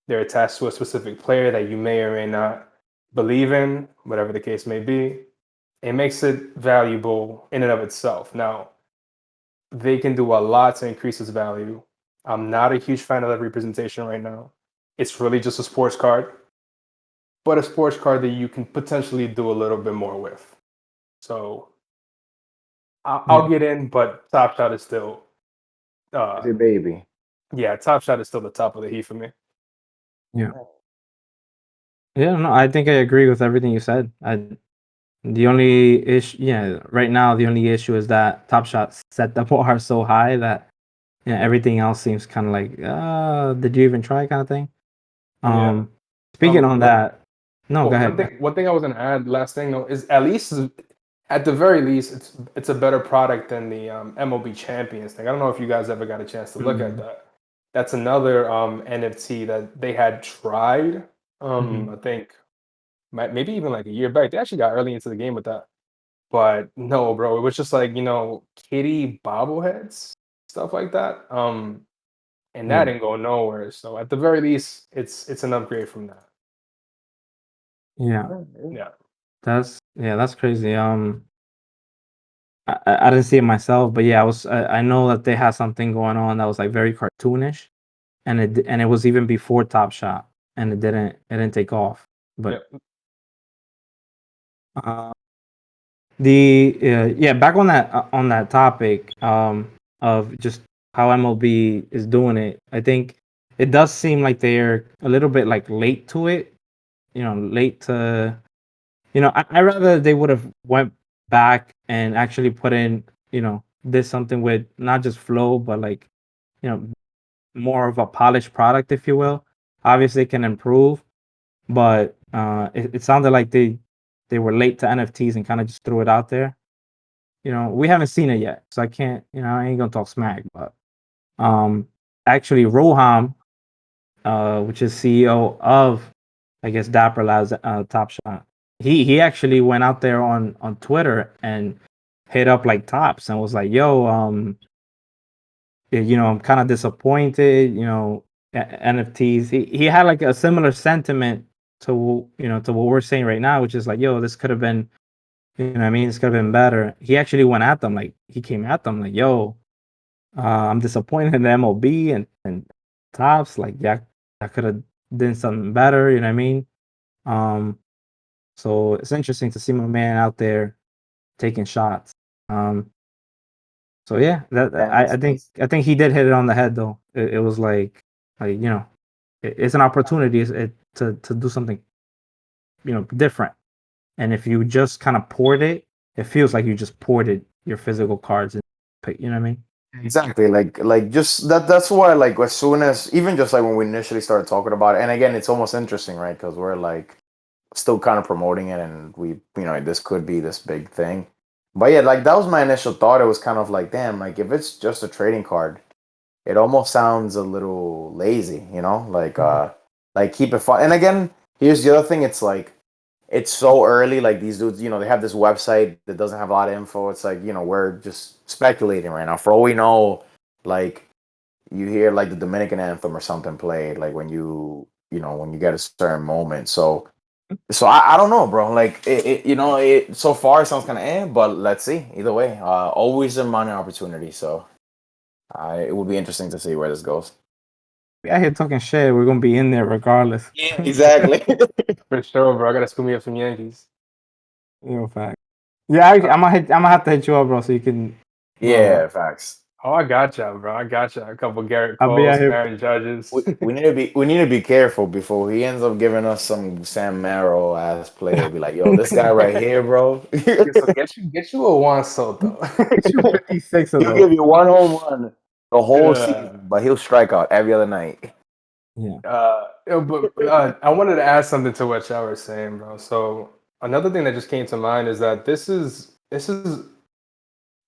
They're attached to a specific player that you may or may not believe in, whatever the case may be. It makes it valuable in and of itself. Now, they can do a lot to increase its value. I'm not a huge fan of that representation right now. It's really just a sports card, but a sports card that you can potentially do a little bit more with. So I'll Yeah. get in, but Top Shot is still, Is uh, it baby? yeah, Top Shot is still the top of the heap for me. Yeah. Yeah, no, I think I agree with everything you said. The only issue, yeah, right now the only issue is that Top Shot set the bar so high that everything else seems kind of like, did you even try kind of thing. Yeah. Speaking on But that, no, oh, go one ahead. thing, one thing I was gonna add, last thing though, is at the very least, it's a better product than the MLB Champions thing. I don't know if you guys ever got a chance to look at Mm, that. That's another NFT that they had tried. mhm. I think maybe even like a year back. They actually got early into the game with that. But no, bro, it was just like kitty bobbleheads, stuff like that. and that didn't go nowhere. So at the very least, it's an upgrade from that. Yeah, Yeah. that's crazy. I didn't see it myself, but yeah, I know that they had something going on that was like very cartoonish, and it was even before Top Shot, and it didn't take off. But Yep. back on that topic of just how MLB is doing it, I think it does seem like they're a little bit like late to it. Late to I rather they would have went back and actually put in, did something with not just flow, but like, more of a polished product, if you will. Obviously, it can improve, but it sounded like they were late to NFTs and kind of just threw it out there. We haven't seen it yet, so I can't, I ain't gonna talk smack, but actually, Roham, which is CEO of, I guess, Dapper Labs, Top Shot. He actually went out there on Twitter and hit up like Tops and was like, "Yo, I'm kind of disappointed. NFTs." He had like a similar sentiment to what we're saying right now, which is like, "Yo, this could have been, what I mean, this could have been better." He actually went at them, like he came at them like, "Yo, I'm disappointed in the MLB and Tops. Like, yeah, I could have done something better." You know what I mean? So it's interesting to see my man out there taking shots. So yeah, that I think he did hit it on the head though. It was like it's an opportunity to do something different. And if you just kind of poured it, it feels like you just poured it your physical cards and you know what I mean? Exactly. Like just that's why, like, as soon as, even just like when we initially started talking about it, and again, it's almost interesting, right? Because we're like still kind of promoting it, and this could be this big thing. But yeah, like that was my initial thought. It was kind of like, damn, like if it's just a trading card, it almost sounds a little lazy, like keep it fun. And again, here's the other thing. It's like, it's so early. Like these dudes, they have this website that doesn't have a lot of info. It's like, we're just speculating right now. For all we know, like you hear like the Dominican anthem or something played, like when when you get a certain moment. So I don't know, bro. Like it so far it sounds kind of but let's see. Either way, always a money opportunity. So it would be interesting to see where this goes. We out here talking shit. We're gonna be in there regardless. Yeah, exactly. For sure, bro. I gotta scoop me up some Yankees. Fact. Yeah, I'm gonna have to hit you up, bro, so you can. Yeah, facts. Oh, I gotcha, bro. I gotcha. A couple Garrett I'll be out Coles, here. Aaron Judges. We need to be careful before he ends up giving us some Sam Merrill ass player. Be like, yo, this guy right here, bro. So get you a Juan Soto. Get you 56 of He'll those. give you one home run the whole Yeah. season, but he'll strike out every other night. Yeah. I wanted to add something to what y'all were saying, bro. So another thing that just came to mind is that this is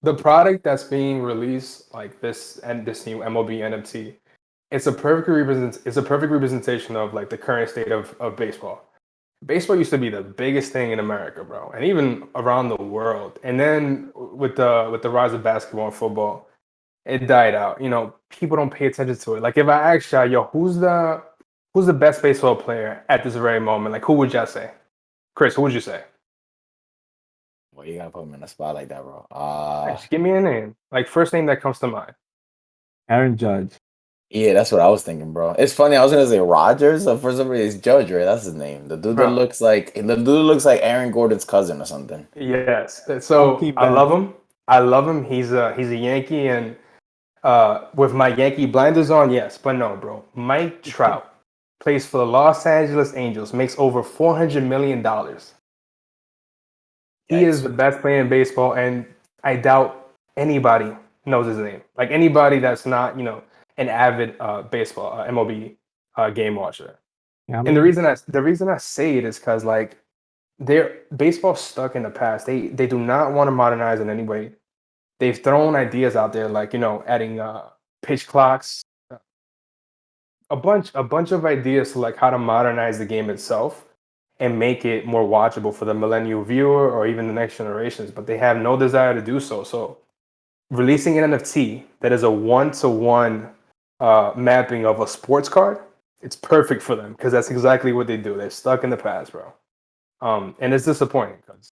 the product that's being released, like this new MLB NFT. It's a perfect representation of like the current state of baseball. Baseball used to be the biggest thing in America, bro, and even around the world. And then with the rise of basketball and football, it died out. People don't pay attention to it. Like if I asked y'all, yo, who's the best baseball player at this very moment? Like who would y'all say? Chris, who would you say? Well, you gotta put him in a spot like that, bro. Just give me a name. Like first name that comes to mind. Aaron Judge. Yeah, that's what I was thinking, bro. It's funny. I was gonna say Rogers, so for some reason it's Judge, right? That's his name. The dude that Bro. looks like Aaron Gordon's cousin or something. Yes. So Mookie I Betts. love him. I love him. He's a Yankee, and with my Yankee blinders on, yes, but no, bro. Mike Trout plays for the Los Angeles Angels, makes over $400 million. He is the best player in baseball, and I doubt anybody knows his name. Like anybody that's not, an avid baseball MLB game watcher. Yeah, And the reason I say it is because like baseball's stuck in the past. They do not want to modernize in any way. They've thrown ideas out there like adding pitch clocks, a bunch of ideas to like how to modernize the game itself and make it more watchable for the millennial viewer or even the next generations. But they have no desire to do so. So releasing an NFT that is a one-to-one mapping of a sports card, it's perfect for them because that's exactly what they do. They're stuck in the past, bro. And it's disappointing because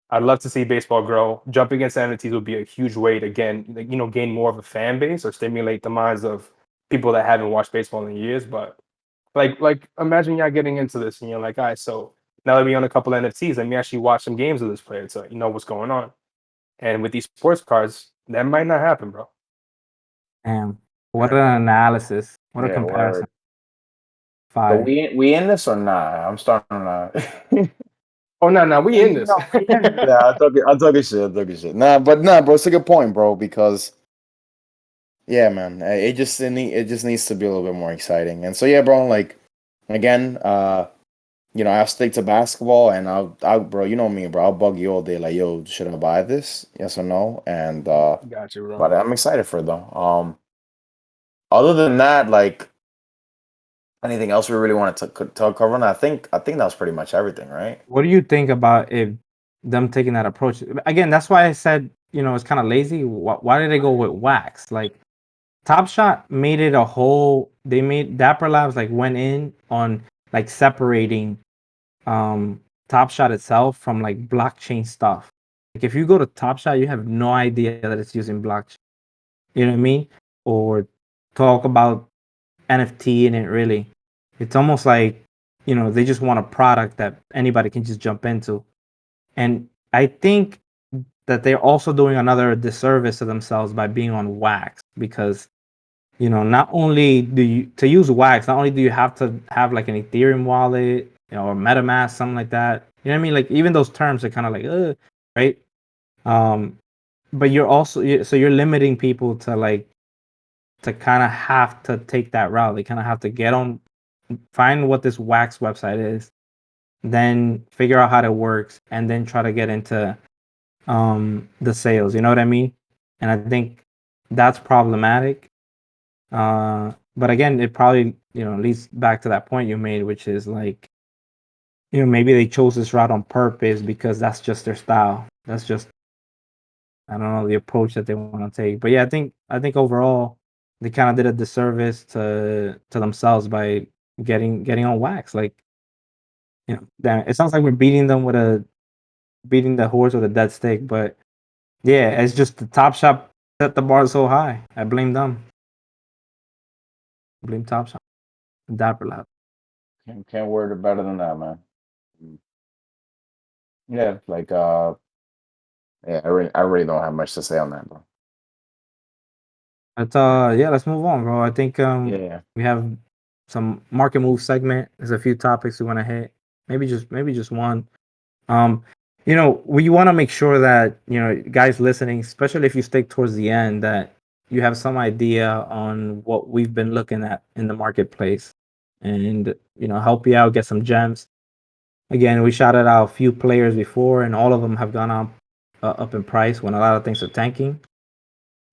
I'd love to see baseball grow. Jumping into NFTs would be a huge way to gain more of a fan base or stimulate the minds of people that haven't watched baseball in years. But like imagine y'all getting into this and you're like, all right, so now that we own a couple NFTs, let me actually watch some games of this player to know what's going on. And with these sports cards, that might not happen, bro. Damn. What an analysis. What a Yeah, comparison. word. So Fire. we in this or not? I'm starting to. Oh no, we in this. Yeah, I'm talking shit. Nah, bro, it's a good point, bro, because yeah, man, it just needs to be a little bit more exciting. And so yeah, bro, like again, I'll stick to basketball, and bro, you know me, bro, I'll bug you all day, like, yo, should I buy this? Yes or no? And Got you, bro. but I'm excited for it though. Other than that, like anything else we really want to cover on? I think that was pretty much everything, right? What do you think about if them taking that approach? Again, that's why I said, it's kind of lazy. Why did they go with wax? Like, Top Shot made it a whole. They made Dapper Labs like went in on like separating Top Shot itself from like blockchain stuff. Like, if you go to Top Shot, you have no idea that it's using blockchain. You know what I mean? Or talk about NFT in it. Really, it's almost like they just want a product that anybody can just jump into. And I think that they're also doing another disservice to themselves by being on wax, because not only do you to use wax, not only do you have to have like an Ethereum wallet, or MetaMask, something like that. You know what I mean? Like, even those terms are kind of like, right? But you're also so you're limiting people to kind of have to take that route. They kind of have to find what this wax website is, then figure out how it works, and then try to get into the sales. You know what I mean? And I think that's problematic. But again, it probably leads back to that point you made, which is like, maybe they chose this route on purpose because that's just their style. That's just, I don't know, the approach that they want to take. But yeah, I think overall they kind of did a disservice to themselves by getting on wax. Like, damn, it sounds like we're beating the horse with a dead stick. But yeah, it's just the Top Shop set the bar so high. I blame them. Blame Top Shop. Dapper Lab. Can't word it better than that, man. Yeah, like yeah, I really don't have much to say on that, bro. But yeah, let's move on, bro. I think Yeah. we have some market move segment. There's a few topics we want to hit. Maybe just one. We want to make sure that guys listening, especially if you stick towards the end, that you have some idea on what we've been looking at in the marketplace, and help you out, get some gems. Again, we shouted out a few players before, and all of them have gone up in price when a lot of things are tanking.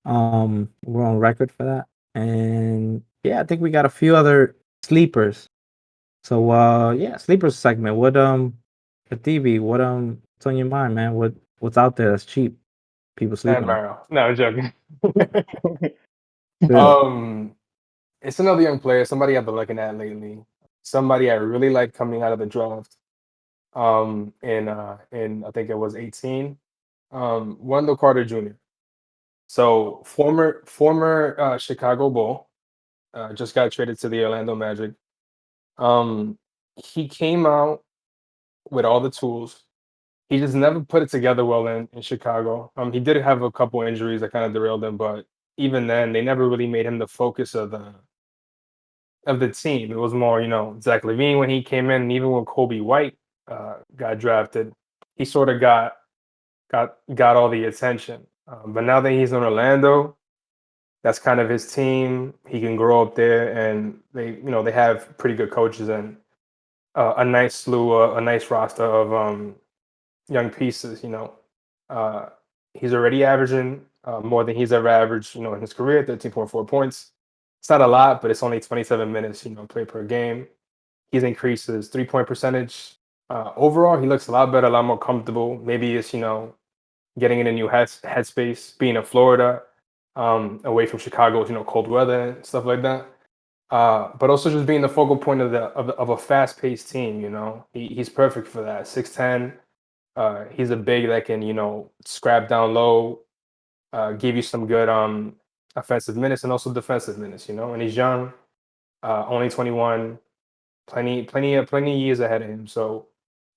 We're on record for that, and yeah, I think we got a few other sleepers. So yeah, sleepers segment. What TV? What's on your mind, man? What's out there that's cheap? People sleeping on. Mario. No, I'm joking. Yeah. It's another young player, somebody I've been looking at lately. Somebody I really like coming out of the draft. In I think it was 18. Wendell Carter Jr. So former Chicago Bull, just got traded to the Orlando Magic. He came out with all the tools. He just never put it together well in Chicago. He did have a couple injuries that kind of derailed him, but even then, they never really made him the focus of the team. It was more, Zach LaVine when he came in, and even when Kobe White got drafted, he sort of got all the attention. But now that he's in Orlando, that's kind of his team. He can grow up there, and they have pretty good coaches and a nice slew, a nice roster of young pieces. Uh, he's already averaging more than he's ever averaged, in his career, 13.4 points. It's not a lot, but it's only 27 minutes, played per game. He's increased his 3-point percentage. Overall, he looks a lot better, a lot more comfortable. Maybe it's, getting in a new headspace, being in Florida. away from Chicago's, cold weather and stuff like that. But also just being the focal point of a fast-paced team. He's perfect for that. 6'10". He's a big that can scrap down low, give you some good offensive minutes and also defensive minutes. And he's young, only 21, plenty years ahead of him. So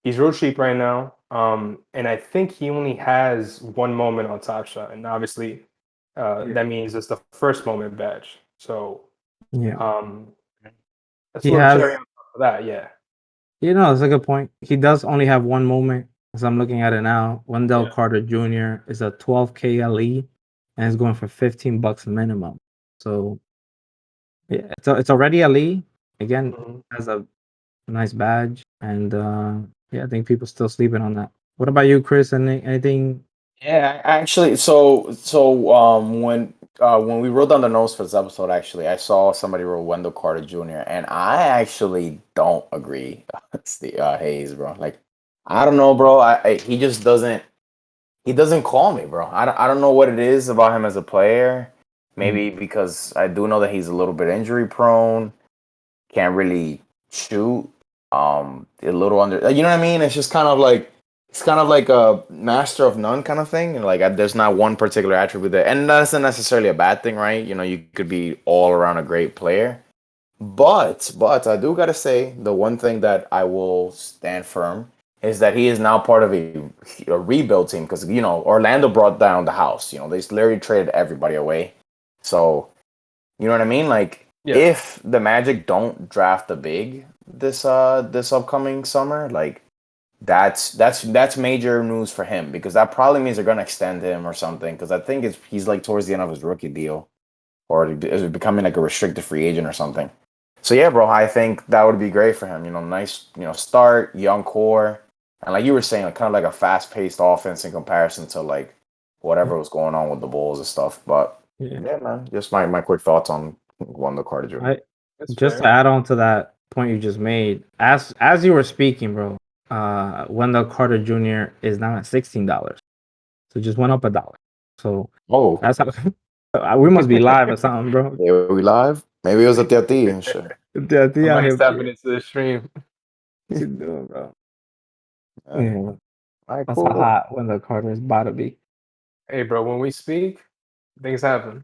he's real cheap right now. And I think he only has one moment on Top Shot, and obviously that means it's the first moment badge. So Yeah. that's He a little has- cherry on top of that. Yeah. That's a good point. He does only have one moment, as I'm looking at it now. Wendell Yeah. Carter Jr. is a 12K LE and is going for $15 minimum. So yeah, it's already LE. Again, Mhm. has a nice badge, and I think people still sleeping on that. What about you, Chris? Anything? Yeah, actually, when we wrote down the notes for this episode, actually, I saw somebody wrote Wendell Carter Jr. and I actually don't agree. Hayes, bro. Like, I don't know, bro. He just doesn't. He doesn't call me, bro. I don't know what it is about him as a player. Maybe because I do know that he's a little bit injury prone, can't really shoot. A little under. You know what I mean? It's just kind of like. It's kind of like a master of none kind of thing. And like, there's not one particular attribute that, and that's not necessarily a bad thing, right? You could be all around a great player. But I do gotta say, the one thing that I will stand firm is that he is now part of a rebuild team because Orlando brought down the house. They literally traded everybody away. So you know what I mean? Like, Yeah. if the Magic don't draft a big this upcoming summer, like. That's major news for him because that probably means they're gonna extend him or something because I think he's like towards the end of his rookie deal or is becoming like a restricted free agent or something. So yeah, bro, I think that would be great for him. Nice, start, young core, and like you were saying, like, kind of like a fast paced offense in comparison to like whatever was going on with the Bulls and stuff. But yeah, man, just my quick thoughts on Wendell Carter Jr. That's Just fair. to add on to that point you just made, as you were speaking, bro, Wendell Carter Jr. is now at $16. So just went up $1. So Oh, that's how we must be live or something, bro. yeah, we live? Maybe it was at the T and shit. Yeah, out Somebody's here. tapping into the stream. What you doing, bro? Yeah. Yeah, All right, that's cool. how hot Wendell Carter is about to be. Hey, bro, when we speak, things happen.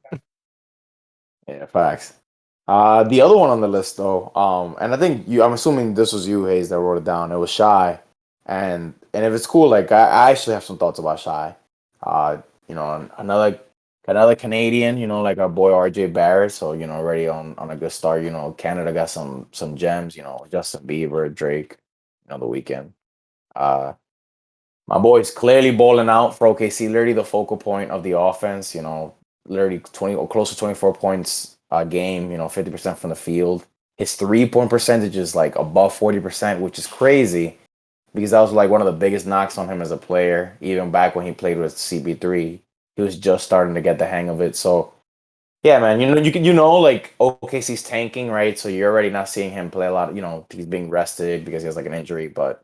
Yeah, facts. The other one on the list, though, and I think I'm assuming this was you, Hayes, that wrote it down. It was Shy, and if it's cool, like I actually have some thoughts about Shy. Another Canadian, like our boy RJ Barrett. So already on a good start. Canada got some gems. Justin Bieber, Drake, the weekend. My boy's clearly balling out for OKC. Literally the focal point of the offense. Literally 20 or close to 24 points a game. 50% from the field. His 3-point percentage is like above 40%, which is crazy because that was like one of the biggest knocks on him as a player. Even back when he played with CP3, he was just starting to get the hang of it. So yeah, man, like OKC's tanking, right? So you're already not seeing him play a lot. He's being rested because he has like an injury, but.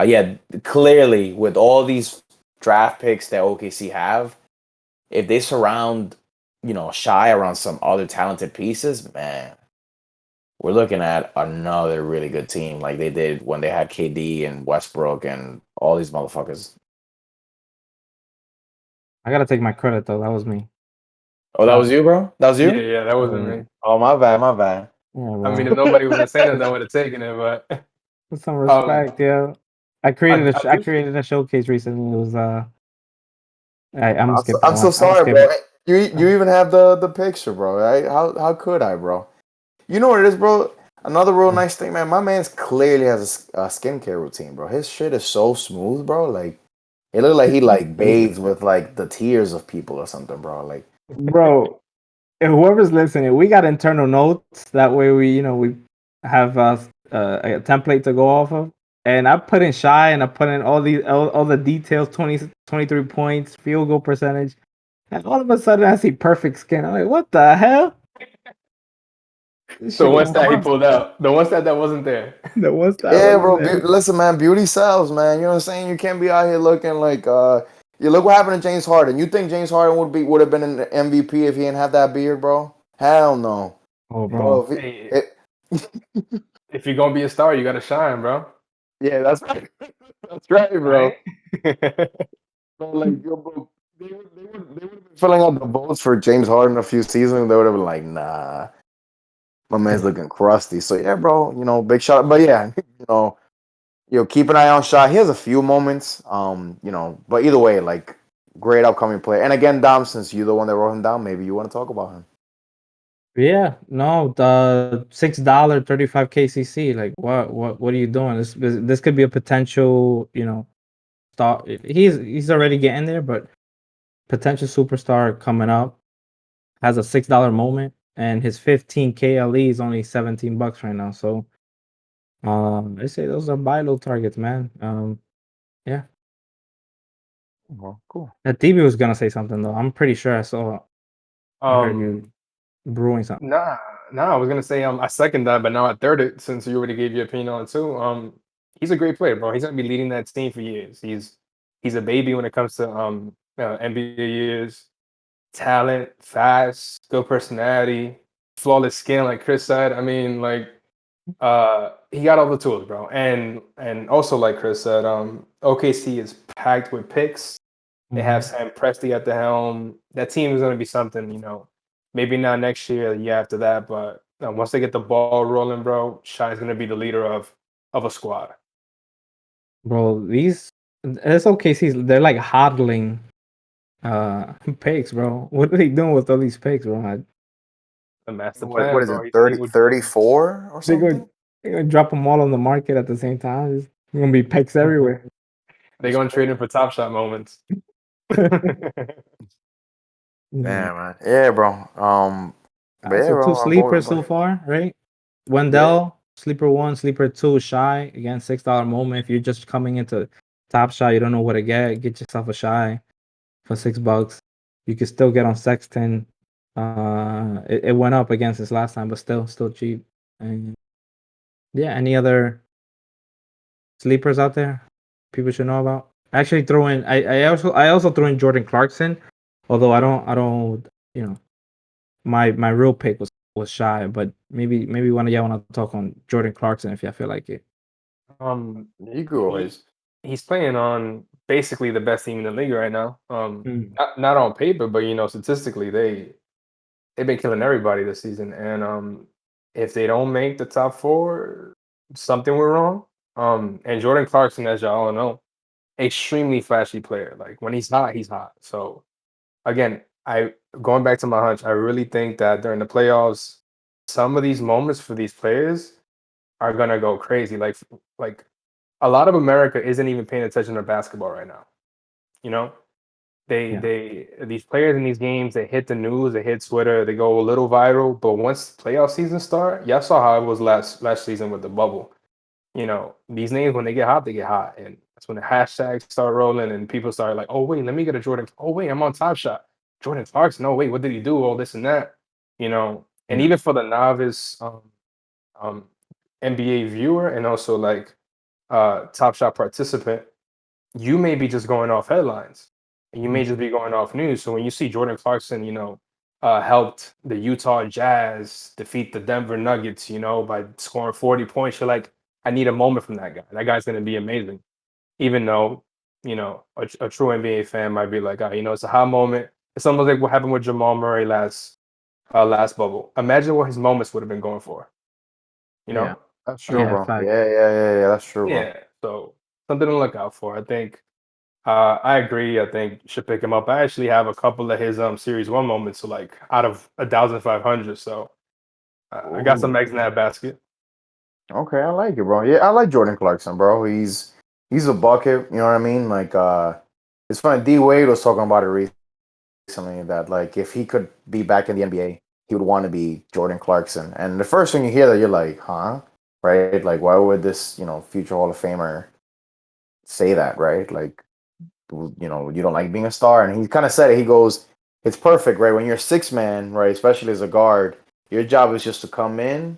Yeah, clearly with all these draft picks that OKC have, if they surround, Shy around some other talented pieces, man, we're looking at another really good team like they did when they had KD and Westbrook and all these motherfuckers. I gotta take my credit though. That was me. Oh, that was you, bro? That was you? Yeah, that wasn't me. Oh, my bad, my bad. Yeah, I bro. mean, if nobody would have said it, I would have taken it. But Put some respect, yeah. I created I do- created a showcase recently. It was I'm I'm skipping. so I'm sorry, skipping. bro. You even have the picture, bro. Right? How could I, bro? You know what it is, bro? Another real nice thing, man. My man's clearly has a skincare routine, bro. His shit is so smooth, bro. Like, it looked like he like bathes with like the tears of people or something, bro. Like, Bro, and whoever's listening, we got internal notes. That way, we have a template to go off of. And I put in Shy, and I put in all the details: 23 points, field goal percentage, and all of a sudden I see perfect skin. I'm like, what the hell? the one stat he pulled out, the one stat that wasn't there. The one stat yeah, wasn't bro. there. Listen, man, beauty sells, man. You know what I'm saying? You can't be out here looking like You look what happened to James Harden. You think James Harden would have been an MVP if he didn't have that beard, bro? Hell no, Oh, bro. bro. Hey, if you're gonna be a star, you gotta shine, bro. Yeah, that's right. That's right, bro. Right? But like, yo, bro, they would have been filling out the votes for James Harden a few seasons. They would have been like, nah, my man's looking crusty. So yeah, bro, big shot. But yeah, keep an eye on Shot. He has a few moments, but either way, like, great upcoming player. And again, Dom, since you're the one that wrote him down, maybe you want to talk about him. Yeah, no, the $6 35 KCC. Like, what are you doing? This could be a potential, star. He's already getting there, but potential superstar coming up has a $6 moment, and his 15 KLE is only $17 right now. So, I say those are buy low targets, man. Yeah. Well, cool. That DB was gonna say something though. I'm pretty sure I heard you um, brewing something. nah, I was gonna say I second that, but now I third it since you already gave your opinion on it too. He's a great player, bro. He's gonna be leading that team for years. He's a baby when it comes to NBA years. Talent, fast, good personality, flawless skin, like Chris said. I mean, like, he got all the tools, bro. And also, like Chris said, OKC is packed with picks. They have Sam Presti at the helm. That team is going to be something. Maybe not next year, the year after that, but once they get the ball rolling, bro, Shai's going to be the leader of a squad. Bro, these SOKCs, they're like hodling picks, bro. What are they doing with all these picks, bro? The master What plan, is it, bro. He's 30, with 34 or They're something? gonna drop them all on the market at the same time. It's gonna be picks everywhere. they're going to trade him for top shot moments. Yeah, man. Yeah, bro. But yeah, So two bro. sleepers so far, right? Wendell, sleeper 1, sleeper 2, Shy. Again, $6 moment. If you're just coming into Top Shot, you don't know what to get yourself a Shy for $6. You can still get on Sexton. It went up against this last time, but still cheap. And yeah, any other sleepers out there people should know about? I actually throw in. I also throw in Jordan Clarkson, although I don't. My real pick was Shy, but maybe one of y'all want to talk on Jordan Clarkson if y'all feel like it. You could He, always. he's playing on basically the best team in the league right now. Mm. Not on paper, but statistically they've been killing everybody this season. And if they don't make the top four, something went wrong. And Jordan Clarkson, as y'all all know, extremely flashy player. Like when he's hot, he's hot. So again, I going back to my hunch, I really think that during the playoffs, some of these moments for these players are gonna go crazy. Like a lot of America isn't even paying attention to basketball right now. You know, Yeah. these players in these games, they hit the news, they hit Twitter, they go a little viral. But once playoff season start, y'all saw how it was last season with the bubble. These names when they get hot, and that's when the hashtags start rolling and people start like, oh wait, let me get a Jordan. Oh wait, I'm on Top Shot. Jordan Clarkson. No wait, what did he do? All this and that. And Yeah. even for the novice um, NBA viewer and also like Top Shot participant, you may be just going off headlines and you may just be going off news. So when you see Jordan Clarkson, helped the Utah Jazz defeat the Denver Nuggets, by scoring 40 points, you're like, I need a moment from that guy. That guy's going to be amazing. Even though, a true NBA fan might be like, it's a hot moment. It's almost like what happened with Jamal Murray last bubble. Imagine what his moments would have been going for, you Yeah. know? That's true, Yeah. bro. Fact. Yeah. That's true, bro. Yeah. So something to look out for. I think I agree. I think you should pick him up. I actually have a couple of his series one moments, so like out of 1,500. So I got some Ooh. eggs in that basket. Okay, I like it, bro. Yeah, I like Jordan Clarkson, bro. He's a bucket. You know what I mean? Like, it's funny. D Wade was talking about it recently that like if he could be back in the NBA, he would want to be Jordan Clarkson. And the first thing you hear that you're like, huh? Right? Like, why would this future Hall of Famer say that? Right? Like, you don't like being a star. And he kind of said it. He goes, it's perfect, right? When you're a six man, right? Especially as a guard, your job is just to come in.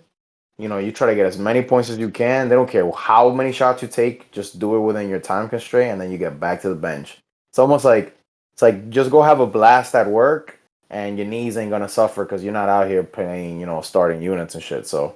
You try to get as many points as you can. They don't care how many shots you take. Just do it within your time constraint, and then you get back to the bench. It's almost like just go have a blast at work, and your knees ain't gonna suffer because you're not out here playing, starting units and shit. So,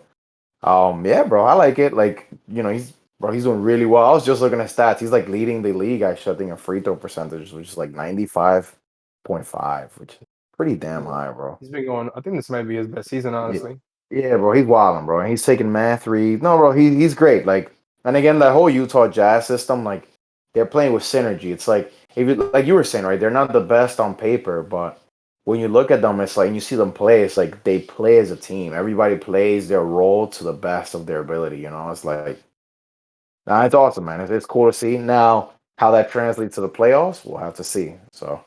yeah, bro, I like it. Like, he's doing really well. I was just looking at stats. He's like leading the league, I think, in free throw percentage, which is like 95.5, which is pretty damn high, bro. He's been going. I think this might be his best season, honestly. Yeah, bro, he's wilding, bro. And he's taking math threes. No, bro, he's great. Like, and again, that whole Utah Jazz system, like, they're playing with synergy. It's like if you, like you were saying, right? They're not the best on paper, but when you look at them, it's like and you see them play. It's like they play as a team. Everybody plays their role to the best of their ability. It's like, nah, it's awesome, man. It's cool to see. Now, how that translates to the playoffs, we'll have to see. So,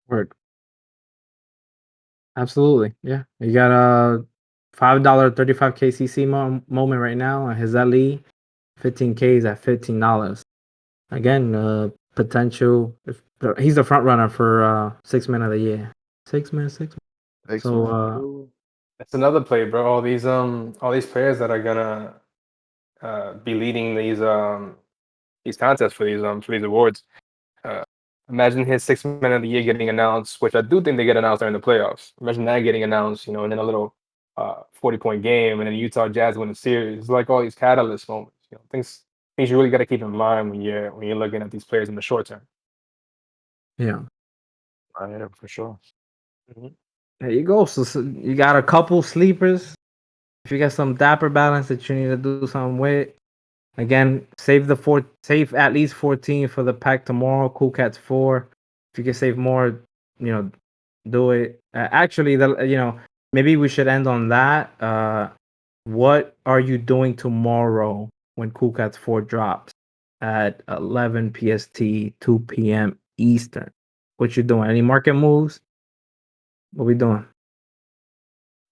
Word. Absolutely. Yeah. You got a $5 35K CC moment right now, and his LE 15K is at $15. Again, potential. He's the front runner for 6 man of the year. 6 man, 6 man. So that's another play, bro. All these players that are gonna be leading these contests for these awards. Imagine his 6 man of the year getting announced, which I do think they get announced during the playoffs. Imagine that getting announced, and then a little 40-point game, and then Utah Jazz win the series. It's like all these catalyst moments. Things you really got to keep in mind when you're looking at these players in the short term. yeah. yeah, for sure. There you go. So you got a couple sleepers. If you got some dapper balance that you need to do something with, again, save at least 14 for the pack tomorrow. Cool Cats 4. If you can save more, do it. Actually, maybe we should end on that. What are you doing tomorrow when Cool Cats 4 drops at 11 PST, 2 p.m. Eastern? What you doing? Any market moves? What we doing?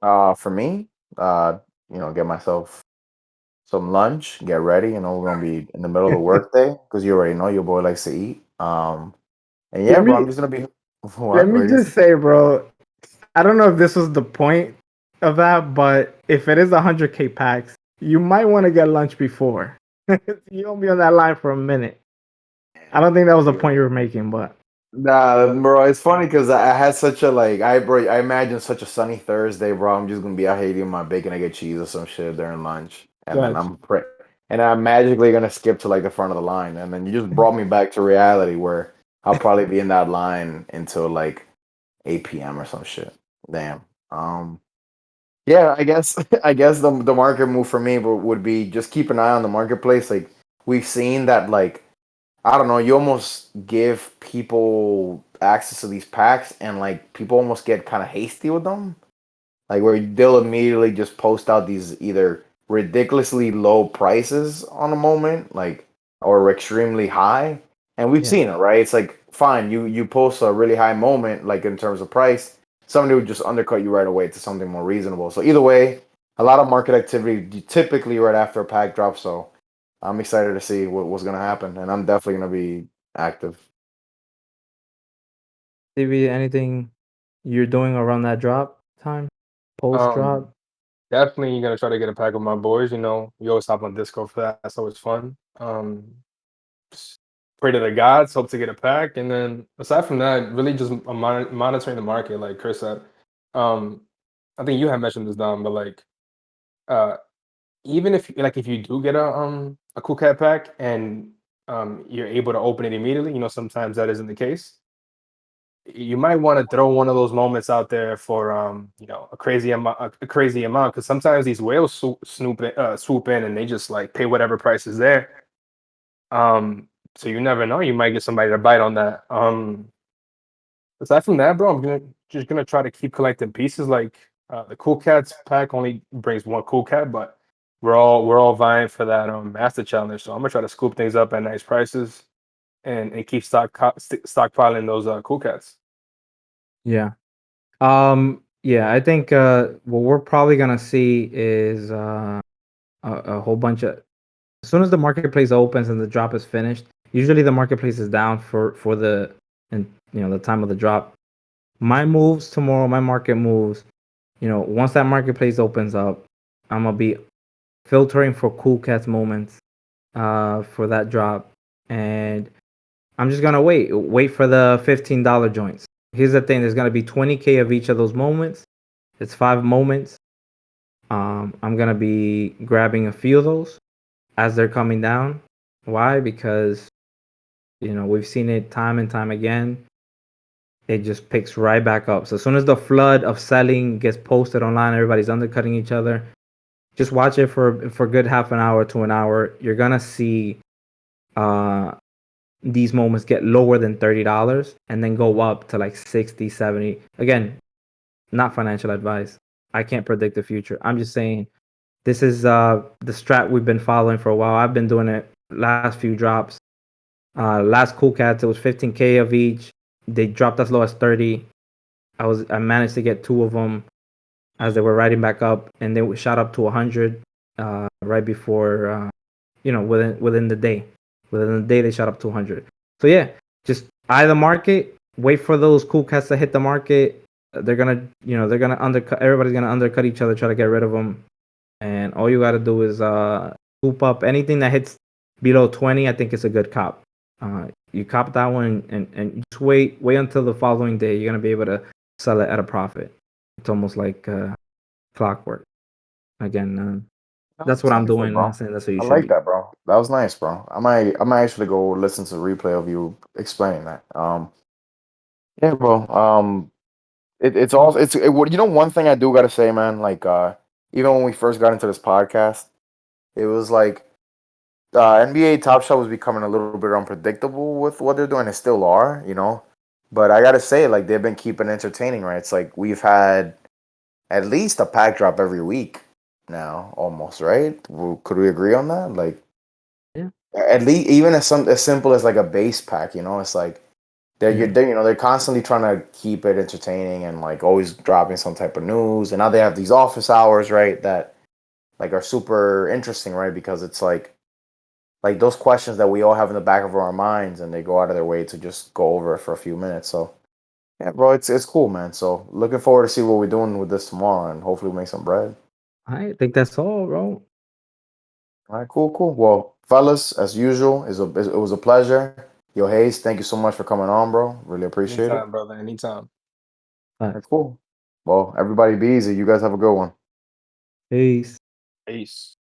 For me, get myself some lunch, get ready. We're gonna be in the middle of the workday because you already know your boy likes to eat. And yeah, bro, I'm just gonna be. Let me just say, bro, I don't know if this was the point of that, but if it is 100K packs, you might want to get lunch before. You don't be on that line for a minute. I don't think that was the point you were making, but Nah, bro, it's funny because I had such a I imagine such a sunny Thursday, bro. I'm just gonna be out here eating my bacon, egg, and cheese or some shit during lunch, and then and I'm magically gonna skip to like the front of the line, and then you just brought me back to reality where I'll probably be in that line until like 8 p.m. or some shit. Damn. Yeah, I guess the market move for me would be just keep an eye on the marketplace. Like we've seen that like I don't know, you almost give people access to these packs and like people almost get kind of hasty with them. Like where they'll immediately just post out these either ridiculously low prices on a moment, like or extremely high. And we've seen it, right? It's like fine, you post a really high moment, like in terms of price, somebody would just undercut you right away to something more reasonable. So either way, a lot of market activity typically right after a pack drop. So I'm excited to see what's gonna happen, and I'm definitely gonna be active. TV, anything you're doing around that drop time, post drop? Definitely gonna try to get a pack with my boys. We always hop on Discord for that. That's always fun. Just pray to the gods, hope to get a pack, and then aside from that, really just monitoring the market, like Chris said. I think you have mentioned this, Dom, but like, even if you do get a cool cat pack and you're able to open it immediately, sometimes that isn't the case. You might want to throw one of those moments out there for a crazy amount, because sometimes these whales swoop in and they just like pay whatever price is there. So you never know, you might get somebody to bite on that. Aside from that, bro, I'm just gonna try to keep collecting pieces. Like the Cool Cats pack only brings one Cool Cat, but we're all vying for that Master Challenge. So I'm gonna try to scoop things up at nice prices and keep stockpiling those Cool Cats. Yeah. Yeah, I think what we're probably gonna see is a whole bunch of as soon as the marketplace opens and the drop is finished, usually the marketplace is down for the the time of the drop. My moves tomorrow, my market moves, once that marketplace opens up, I'm gonna be filtering for Cool Cats moments for that drop, and I'm just gonna wait for the $15 joints. Here's the thing: there's gonna be 20K of each of those moments. It's 5 moments. I'm gonna be grabbing a few of those as they're coming down. Why? Because we've seen it time and time again. It just picks right back up. So as soon as the flood of selling gets posted online, everybody's undercutting each other. Just watch it for a good half an hour to an hour. You're gonna see these moments get lower than $30 and then go up to like 60, 70. Again, not financial advice. I can't predict the future. I'm just saying this is the strat we've been following for a while. I've been doing it last few drops. Last Cool Cats, it was 15K of each. They dropped as low as 30. I managed to get 2 of them as they were riding back up, and they shot up to 100 right before within the day. Within the day, they shot up to 100. So yeah, just eye the market. Wait for those Cool Cats to hit the market. They're gonna undercut. Everybody's gonna undercut each other, try to get rid of them. And all you gotta do is scoop up anything that hits below 20. I think it's a good cop. You cop that one and just wait until the following day. You're gonna be able to sell it at a profit. It's almost like clockwork. Again, that's what I'm doing. I'm not saying that's what you I should like be. that, bro. That was nice, bro. I might actually go listen to the replay of you explaining that. Yeah, bro. It's all one thing I do gotta say, man. Like, even when we first got into this podcast, it was like NBA Top Shot was becoming a little bit unpredictable with what they're doing. They still are, But I gotta say, like, they've been keeping entertaining, right? It's like we've had at least a pack drop every week now, almost, right? Could we agree on that? Like, Yeah. at least even as simple as like a base pack, it's like they're constantly trying to keep it entertaining and like always dropping some type of news. And now they have these office hours, right? That like are super interesting, right? Because it's like those questions that we all have in the back of our minds, and they go out of their way to just go over it for a few minutes. So yeah, bro, it's cool, man. So looking forward to see what we're doing with this tomorrow, and hopefully we make some bread. I think that's all, bro. All right, cool. Well, fellas, as usual, it was a pleasure. Yo, Hayes, thank you so much for coming on, bro. Really appreciate it. Anytime, brother. Anytime. All right, cool. Well, everybody be easy. You guys have a good one. Peace. Peace.